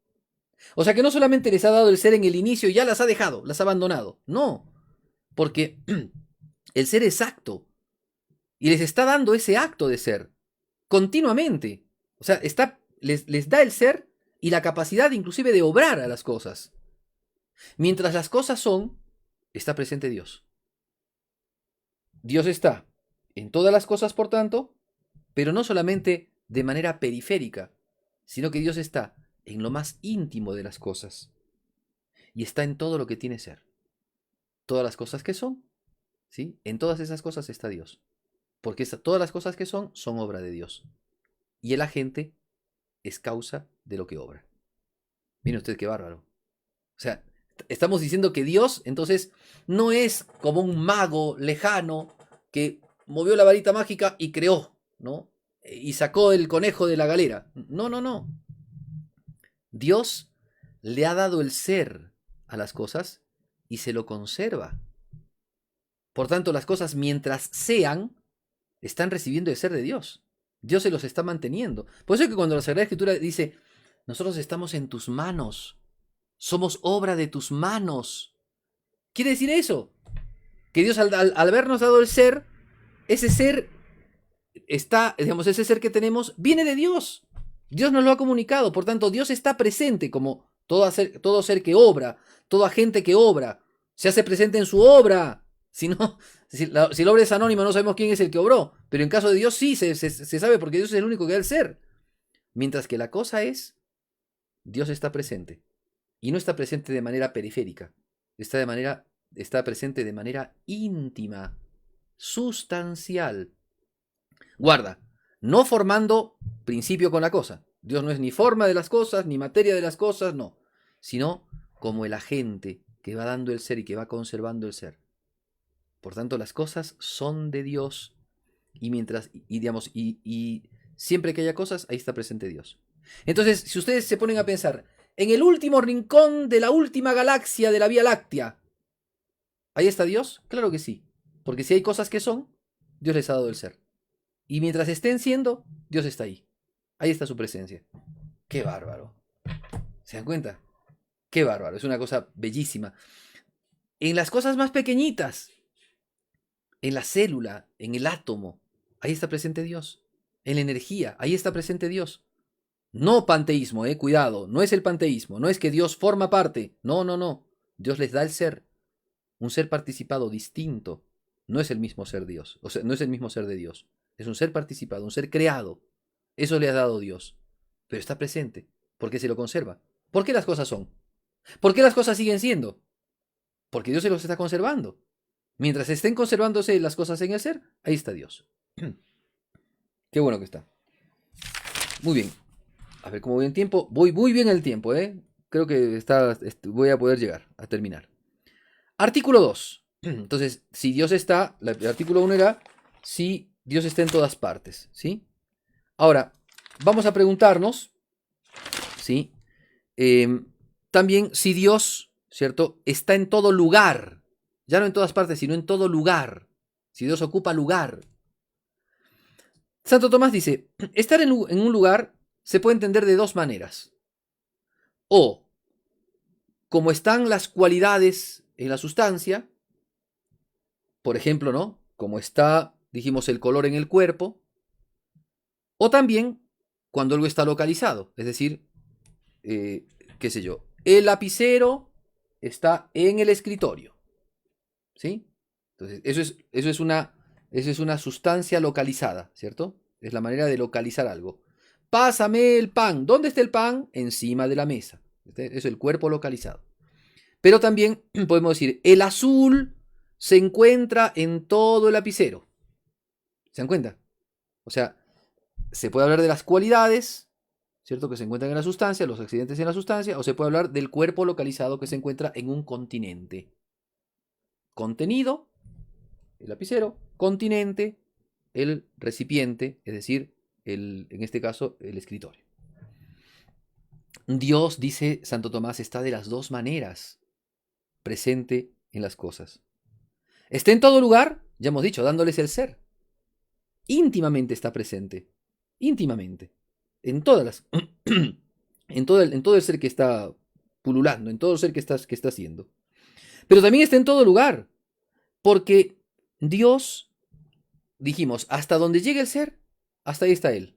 O sea que no solamente les ha dado el ser en el inicio y ya las ha dejado, las ha abandonado. No, porque el ser es acto y les está dando ese acto de ser continuamente. O sea, les da el ser y la capacidad inclusive de obrar a las cosas. Mientras las cosas son, está presente Dios. Dios está en todas las cosas, por tanto, pero no solamente de manera periférica, sino que Dios está en lo más íntimo de las cosas y está en todo lo que tiene ser. Todas las cosas que son, ¿sí? En todas esas cosas está Dios, porque todas las cosas que son obra de Dios y el agente es causa de lo que obra. Mire usted qué bárbaro. O sea, estamos diciendo que Dios entonces no es como un mago lejano que movió la varita mágica y creó, ¿no? Y sacó el conejo de la galera. No, no, no. Dios le ha dado el ser a las cosas y se lo conserva. Por tanto, las cosas mientras sean, están recibiendo el ser de Dios. Dios se los está manteniendo. Por eso es que cuando la Sagrada Escritura dice, nosotros estamos en tus manos, somos obra de tus manos. ¿Quiere decir eso? Que Dios al habernos dado el ser, ese ser está, digamos, ese ser que tenemos viene de Dios. Dios nos lo ha comunicado, por tanto Dios está presente como todo ser que obra, toda gente que obra, se hace presente en su obra. Si la obra es anónima no sabemos quién es el que obró, pero en caso de Dios sí se sabe porque Dios es el único que da el ser. Mientras que la cosa es, Dios está presente y no está presente de manera periférica, está presente de manera íntima, sustancial. Guarda, no formando principio con la cosa. Dios no es ni forma de las cosas, ni materia de las cosas, no. Sino como el agente que va dando el ser y que va conservando el ser. Por tanto, las cosas son de Dios y siempre que haya cosas, ahí está presente Dios. Entonces, si ustedes se ponen a pensar, en el último rincón de la última galaxia de la Vía Láctea, ¿ahí está Dios? Claro que sí. Porque si hay cosas que son, Dios les ha dado el ser. Y mientras estén siendo, Dios está ahí. Ahí está su presencia. ¡Qué bárbaro! ¿Se dan cuenta? ¡Qué bárbaro! Es una cosa bellísima. En las cosas más pequeñitas, en la célula, en el átomo, ahí está presente Dios. En la energía, ahí está presente Dios. No panteísmo, cuidado, no es el panteísmo, no es que Dios forma parte. No, no, no. Dios les da el ser. Un ser participado distinto. No es el mismo ser Dios. O sea, no es el mismo ser de Dios. Es un ser participado, un ser creado. Eso le ha dado Dios. Pero está presente, porque se lo conserva. ¿Por qué las cosas son? ¿Por qué las cosas siguen siendo? Porque Dios se los está conservando. Mientras estén conservándose las cosas en el ser, ahí está Dios. Qué bueno que está. Muy bien. A ver cómo voy en tiempo. Voy muy bien el tiempo, ¿eh? Creo que voy a poder llegar a terminar. Artículo 2. Entonces, si Dios está, el artículo 1 era si Dios está en todas partes, ¿sí? Ahora, vamos a preguntarnos, ¿sí? También si Dios, ¿cierto? Está en todo lugar. Ya no en todas partes, sino en todo lugar. Si Dios ocupa lugar. Santo Tomás dice, estar en un lugar se puede entender de dos maneras. O como están las cualidades en la sustancia, por ejemplo, ¿no? Como está, dijimos, el color en el cuerpo. O también cuando algo está localizado, es decir, qué sé yo, el lapicero está en el escritorio, ¿sí? Entonces, eso es una sustancia localizada, ¿cierto? Es la manera de localizar algo. Pásame el pan. ¿Dónde está el pan? Encima de la mesa. Este es el cuerpo localizado. Pero también podemos decir, el azul se encuentra en todo el lapicero. ¿Se dan cuenta? O sea, se puede hablar de las cualidades, ¿cierto? Que se encuentran en la sustancia, los accidentes en la sustancia, o se puede hablar del cuerpo localizado que se encuentra en un continente. Contenido, el lapicero; continente, el recipiente, es decir, en este caso, el escritorio. Dios, dice Santo Tomás, está de las dos maneras presente en las cosas. Está en todo lugar, ya hemos dicho, dándoles el ser. Íntimamente está presente. Íntimamente. En todas las. en todo el ser que está pululando, en todo el ser que está haciendo. Pero también está en todo lugar. Porque Dios, dijimos, hasta donde llegue el ser, hasta ahí está Él.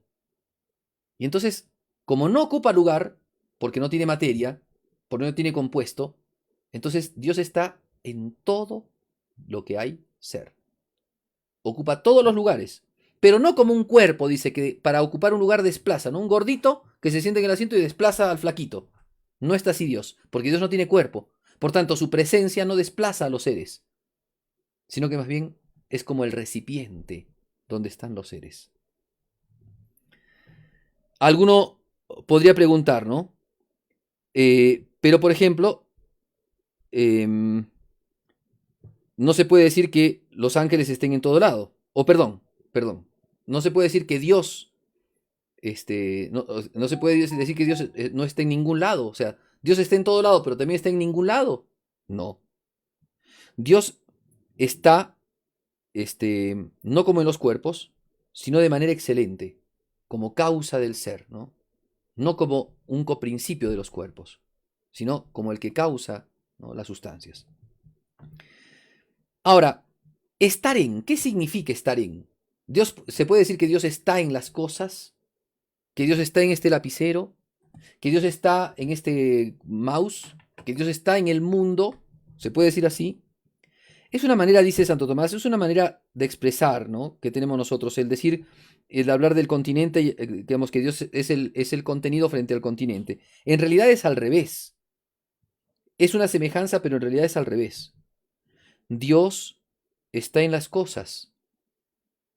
Y entonces, como no ocupa lugar, porque no tiene materia, porque no tiene compuesto, entonces Dios está en todo lo que hay ser. Ocupa todos los lugares, pero no como un cuerpo, dice, que para ocupar un lugar desplaza, ¿no? Un gordito que se sienta en el asiento y desplaza al flaquito. No está así Dios, porque Dios no tiene cuerpo. Por tanto, su presencia no desplaza a los seres, sino que más bien es como el recipiente donde están los seres. Alguno podría preguntar, ¿no? Pero, por ejemplo, no se puede decir que los ángeles estén en todo lado. O perdón. No se puede decir que Dios, no se puede decir que Dios no esté en ningún lado. O sea, Dios está en todo lado, pero también está en ningún lado. No. Dios está, no como en los cuerpos, sino de manera excelente, como causa del ser, ¿no? No como un coprincipio de los cuerpos, sino como el que causa, ¿no?, las sustancias. Ahora, estar en, ¿qué significa estar en? Dios, se puede decir que Dios está en las cosas, que Dios está en este lapicero, que Dios está en este mouse, que Dios está en el mundo, se puede decir así. Es una manera, dice Santo Tomás, es una manera de expresar, ¿no?, que tenemos nosotros, el decir, el hablar del continente, digamos que Dios es el contenido frente al continente. En realidad es al revés. Es una semejanza, pero en realidad es al revés. Dios está en las cosas,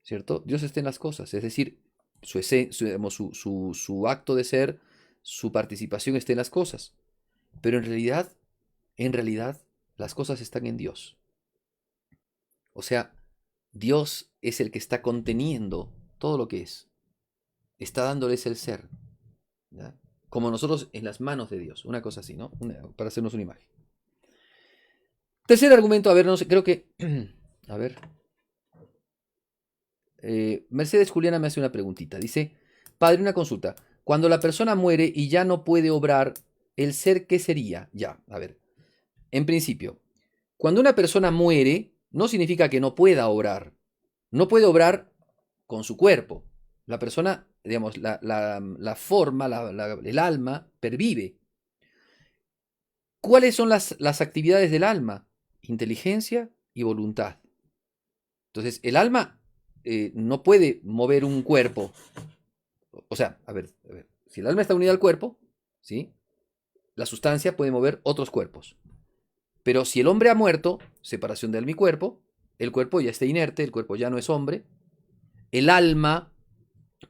¿cierto? Dios está en las cosas, es decir, su acto de ser, su participación está en las cosas. Pero en realidad, las cosas están en Dios. O sea, Dios es el que está conteniendo todo lo que es. Está dándoles el ser, ¿ya? Como nosotros en las manos de Dios. Una cosa así, ¿no? Para hacernos una imagen. Tercer argumento, a ver, no sé, creo que... a ver. Mercedes Juliana me hace una preguntita. Dice, padre, una consulta. Cuando la persona muere y ya no puede obrar, ¿el ser qué sería? Ya, a ver. En principio, cuando una persona muere, no significa que no pueda obrar. No puede obrar con su cuerpo. La persona, digamos, la forma, el alma, pervive. ¿Cuáles son las actividades del alma? Inteligencia y voluntad. Entonces, el alma no puede mover un cuerpo. O sea, a ver, si el alma está unida al cuerpo, ¿sí?, la sustancia puede mover otros cuerpos. Pero si el hombre ha muerto, separación de alma y cuerpo, el cuerpo ya está inerte, el cuerpo ya no es hombre. El alma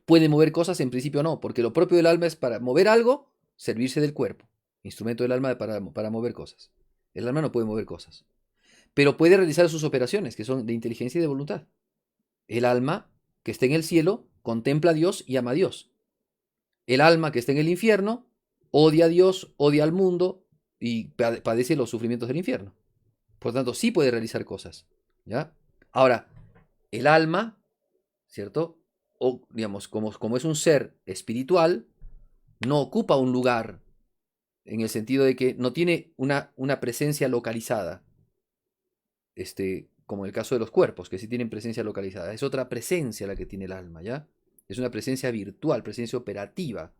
puede mover cosas, en principio no, porque lo propio del alma es para mover algo, servirse del cuerpo. Instrumento del alma para mover cosas. El alma no puede mover cosas, pero puede realizar sus operaciones, que son de inteligencia y de voluntad. El alma que está en el cielo contempla a Dios y ama a Dios. El alma que está en el infierno odia a Dios, odia al mundo y padece los sufrimientos del infierno. Por lo tanto, sí puede realizar cosas, ¿ya? Ahora, el alma, ¿cierto? O, digamos, como es un ser espiritual, no ocupa un lugar, en el sentido de que no tiene una presencia localizada, como en el caso de los cuerpos, que sí tienen presencia localizada. Es otra presencia la que tiene el alma, ¿ya? Es una presencia virtual, presencia operativa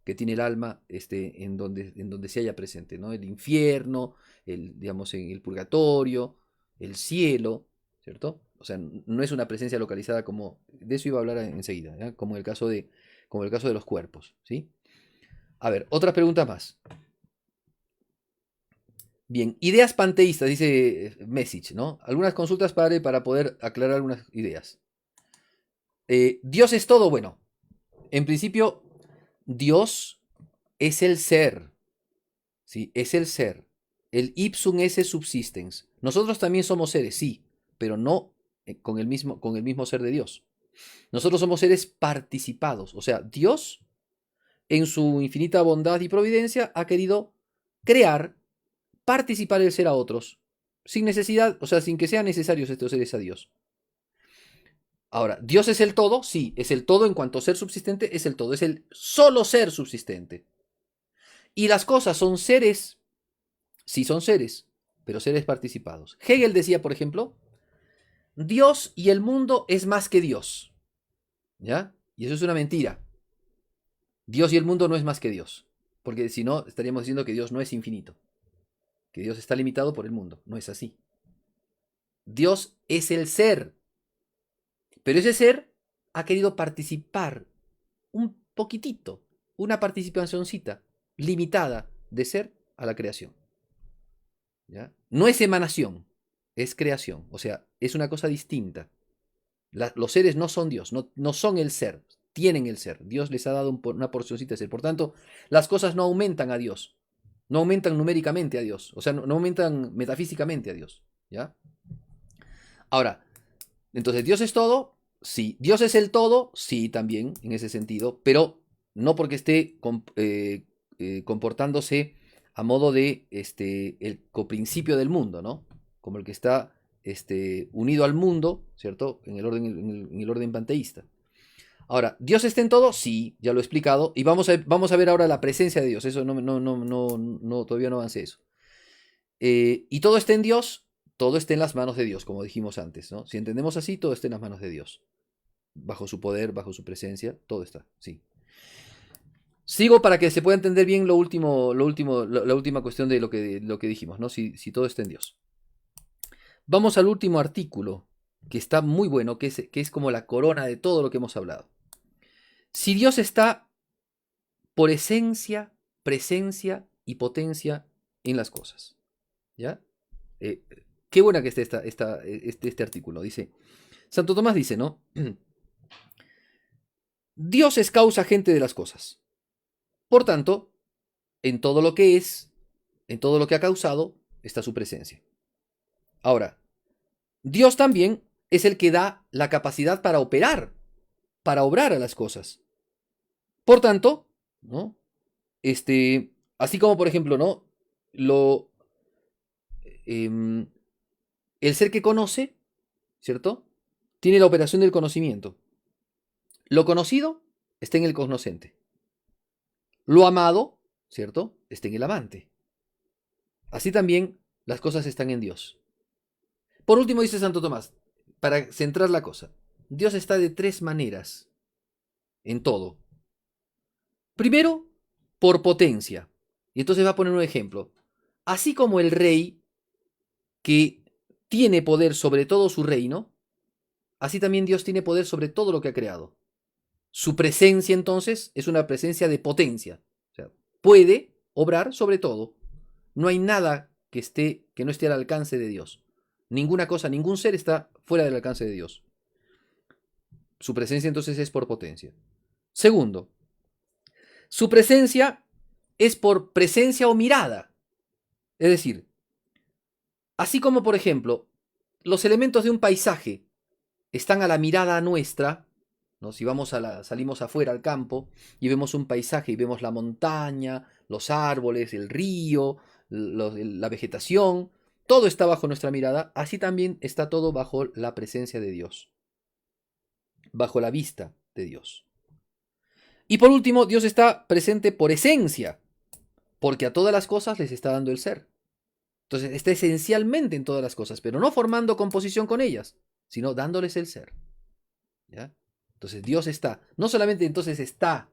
que tiene el alma, en donde se haya presente, ¿no? El infierno, digamos, el purgatorio, el cielo, ¿cierto? O sea, no es una presencia localizada como, de eso iba a hablar enseguida, ¿ya? Como el caso de los cuerpos, ¿sí? A ver, otra pregunta más. Bien, ideas panteístas, dice Message, ¿no? Algunas consultas, padre, para poder aclarar algunas ideas. Dios es todo, bueno. En principio, Dios es el ser, ¿sí? Es el ser. El ipsum esse subsistens. Nosotros también somos seres, sí, pero no con el mismo ser de Dios. Nosotros somos seres participados. O sea, Dios, en su infinita bondad y providencia, ha querido crear, participar el ser a otros, sin necesidad, o sea, sin que sean necesarios estos seres a Dios. Ahora, ¿Dios es el todo? Sí, es el todo en cuanto a ser subsistente, es el todo, es el solo ser subsistente. Y las cosas son seres, sí son seres, pero seres participados. Hegel decía, por ejemplo, Dios y el mundo es más que Dios. ¿Ya? Y eso es una mentira. Dios y el mundo no es más que Dios. Porque si no, estaríamos diciendo que Dios no es infinito. Que Dios está limitado por el mundo. No es así. Dios es el ser. Pero ese ser ha querido participar un poquitito, una participacióncita limitada de ser a la creación. ¿Ya? No es emanación, es creación. O sea, es una cosa distinta. Los seres no son Dios, no son el ser, tienen el ser. Dios les ha dado una porcioncita de ser. Por tanto, las cosas no aumentan a Dios, no aumentan numéricamente a Dios, o sea, no aumentan metafísicamente a Dios. ¿Ya? Ahora, entonces, ¿Dios es todo? Sí. ¿Dios es el todo? Sí, también, en ese sentido, pero no porque esté comportándose a modo de el coprincipio del mundo, ¿no? Como el que está unido al mundo, ¿cierto? En el orden panteísta. Ahora, ¿Dios está en todo? Sí, ya lo he explicado. Y vamos a ver ahora la presencia de Dios. Eso todavía no avancé eso. Y todo está en Dios, todo está en las manos de Dios, como dijimos antes, ¿no? Si entendemos así, todo está en las manos de Dios. Bajo su poder, bajo su presencia, todo está, sí. Sigo para que se pueda entender bien la última cuestión de lo que dijimos, ¿no? Si todo está en Dios. Vamos al último artículo, que está muy bueno, que es como la corona de todo lo que hemos hablado. Si Dios está por esencia, presencia y potencia en las cosas, ¿ya? Qué buena que esté este artículo. Dice, Santo Tomás dice, ¿no? Dios es causa agente de las cosas. Por tanto, en todo lo que es, en todo lo que ha causado, está su presencia. Ahora, Dios también es el que da la capacidad para operar, para obrar a las cosas. Por tanto, ¿no? Así como por ejemplo, ¿no? El ser que conoce, ¿cierto? Tiene la operación del conocimiento. Lo conocido está en el cognoscente. Lo amado, ¿cierto? Está en el amante. Así también las cosas están en Dios. Por último dice Santo Tomás, para centrar la cosa, Dios está de tres maneras en todo. Primero, por potencia. Y entonces va a poner un ejemplo. Así como el rey que tiene poder sobre todo su reino, así también Dios tiene poder sobre todo lo que ha creado. Su presencia entonces es una presencia de potencia. O sea, puede obrar sobre todo. No hay nada que no esté al alcance de Dios. Ninguna cosa, ningún ser está fuera del alcance de Dios. Su presencia entonces es por potencia. Segundo, su presencia es por presencia o mirada. Es decir, así como por ejemplo, los elementos de un paisaje están a la mirada nuestra, ¿no? Si salimos afuera al campo y vemos un paisaje y vemos la montaña, los árboles, el río, la vegetación, todo está bajo nuestra mirada, así también está todo bajo la presencia de Dios, bajo la vista de Dios. Y por último, Dios está presente por esencia, porque a todas las cosas les está dando el ser. Entonces está esencialmente en todas las cosas, pero no formando composición con ellas, sino dándoles el ser. ¿Ya? Entonces Dios está, no solamente entonces está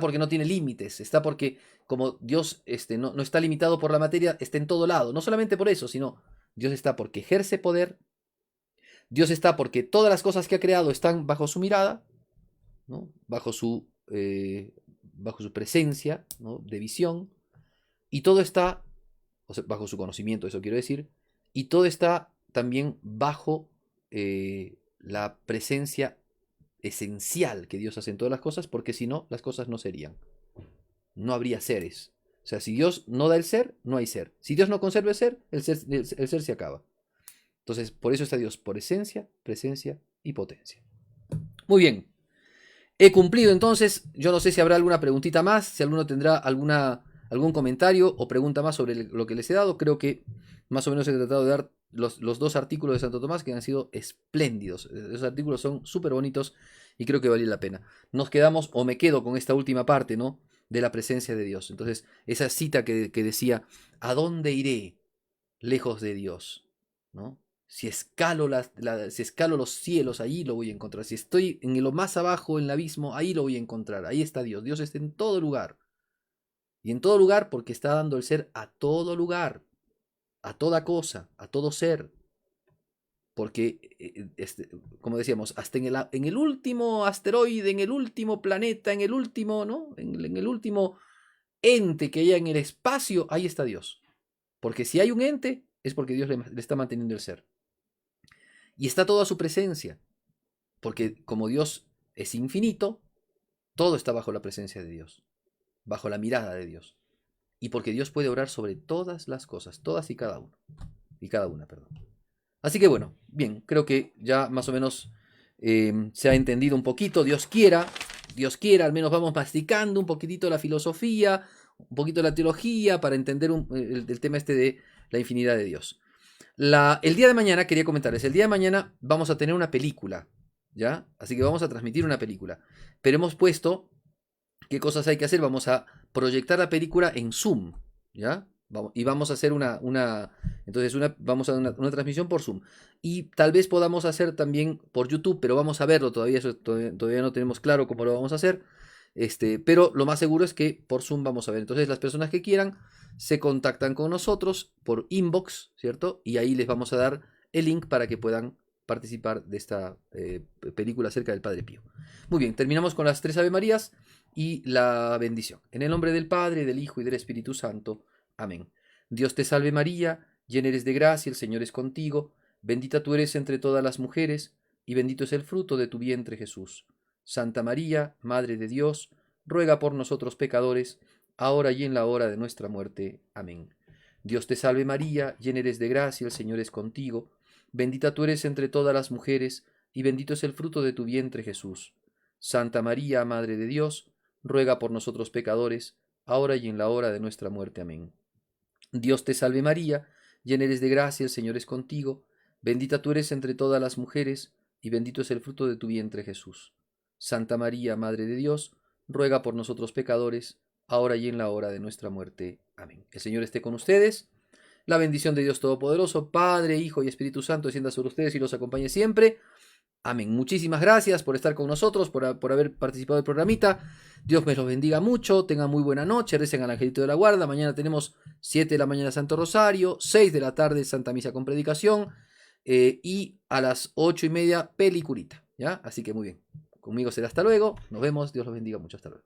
porque no tiene límites, está porque como Dios no está limitado por la materia, está en todo lado. No solamente por eso, sino Dios está porque ejerce poder, Dios está porque todas las cosas que ha creado están bajo su mirada, ¿no? bajo su presencia, ¿no? de visión, y todo está o sea, bajo su conocimiento, eso quiero decir, y todo está también bajo la presencia esencial que Dios hace en todas las cosas, porque si no, las cosas no serían. No habría seres. O sea, si Dios no da el ser, no hay ser. Si Dios no conserva el ser se acaba. Entonces, por eso está Dios, por esencia, presencia y potencia. Muy bien. He cumplido entonces. Yo no sé si habrá alguna preguntita más, si alguno tendrá algún comentario o pregunta más sobre lo que les he dado. Creo que más o menos he tratado de dar los dos artículos de Santo Tomás que han sido espléndidos. Esos artículos son súper bonitos y creo que vale la pena. Nos quedamos, o me quedo con esta última parte, ¿no? De la presencia de Dios. Entonces, esa cita que decía, ¿a dónde iré lejos de Dios? ¿No? Si escalo, si escalo los cielos, ahí lo voy a encontrar. Si estoy en lo más abajo, en el abismo, ahí lo voy a encontrar. Ahí está Dios. Dios está en todo lugar. Y en todo lugar porque está dando el ser a todo lugar, a toda cosa, a todo ser. Porque, como decíamos, hasta en el último asteroide, en el último planeta, en el último, ¿no? En el último ente que haya en el espacio, ahí está Dios. Porque si hay un ente, es porque Dios le está manteniendo el ser. Y está toda su presencia. Porque como Dios es infinito, todo está bajo la presencia de Dios, bajo la mirada de Dios. Y porque Dios puede orar sobre todas las cosas, todas y cada uno. Y cada una, perdón. Así que bueno, bien, creo que ya más o menos se ha entendido un poquito. Dios quiera, al menos vamos masticando un poquitito la filosofía, un poquito la teología para entender el tema este de la infinidad de Dios. El día de mañana, quería comentarles, el día de mañana vamos a tener una película, ¿ya? Así que vamos a transmitir una película. Pero hemos puesto, ¿qué cosas hay que hacer? Vamos a proyectar la película en Zoom, ¿ya? Y vamos a hacer vamos a dar una transmisión por Zoom. Y tal vez podamos hacer también por YouTube, pero vamos a verlo todavía, todavía no tenemos claro cómo lo vamos a hacer. Pero lo más seguro es que por Zoom vamos a ver. Entonces las personas que quieran se contactan con nosotros por inbox, ¿cierto? Y ahí les vamos a dar el link para que puedan participar de esta película acerca del Padre Pío. Muy bien, terminamos con las 3 Ave Marías y la bendición. En el nombre del Padre, del Hijo y del Espíritu Santo. Amén. Dios te salve María, llena eres de gracia, el Señor es contigo, bendita tú eres entre todas las mujeres, y bendito es el fruto de tu vientre Jesús. Santa María, Madre de Dios, ruega por nosotros pecadores, ahora y en la hora de nuestra muerte. Amén. Dios te salve María, llena eres de gracia, el Señor es contigo, bendita tú eres entre todas las mujeres, y bendito es el fruto de tu vientre Jesús. Santa María, Madre de Dios, ruega por nosotros pecadores, ahora y en la hora de nuestra muerte. Amén. Dios te salve María, llena eres de gracia, el Señor es contigo, bendita tú eres entre todas las mujeres, y bendito es el fruto de tu vientre Jesús. Santa María, Madre de Dios, ruega por nosotros pecadores, ahora y en la hora de nuestra muerte. Amén. El Señor esté con ustedes. La bendición de Dios Todopoderoso, Padre, Hijo y Espíritu Santo, descienda sobre ustedes y los acompañe siempre. Amén. Muchísimas gracias por estar con nosotros, por haber participado del programita. Dios me los bendiga mucho. Tengan muy buena noche. Recen al Angelito de la Guarda. Mañana tenemos 7 de la mañana Santo Rosario, 6 de la tarde Santa Misa con Predicación y a las 8:30 peliculita. ¿Ya? Así que muy bien. Conmigo será hasta luego. Nos vemos. Dios los bendiga mucho. Hasta luego.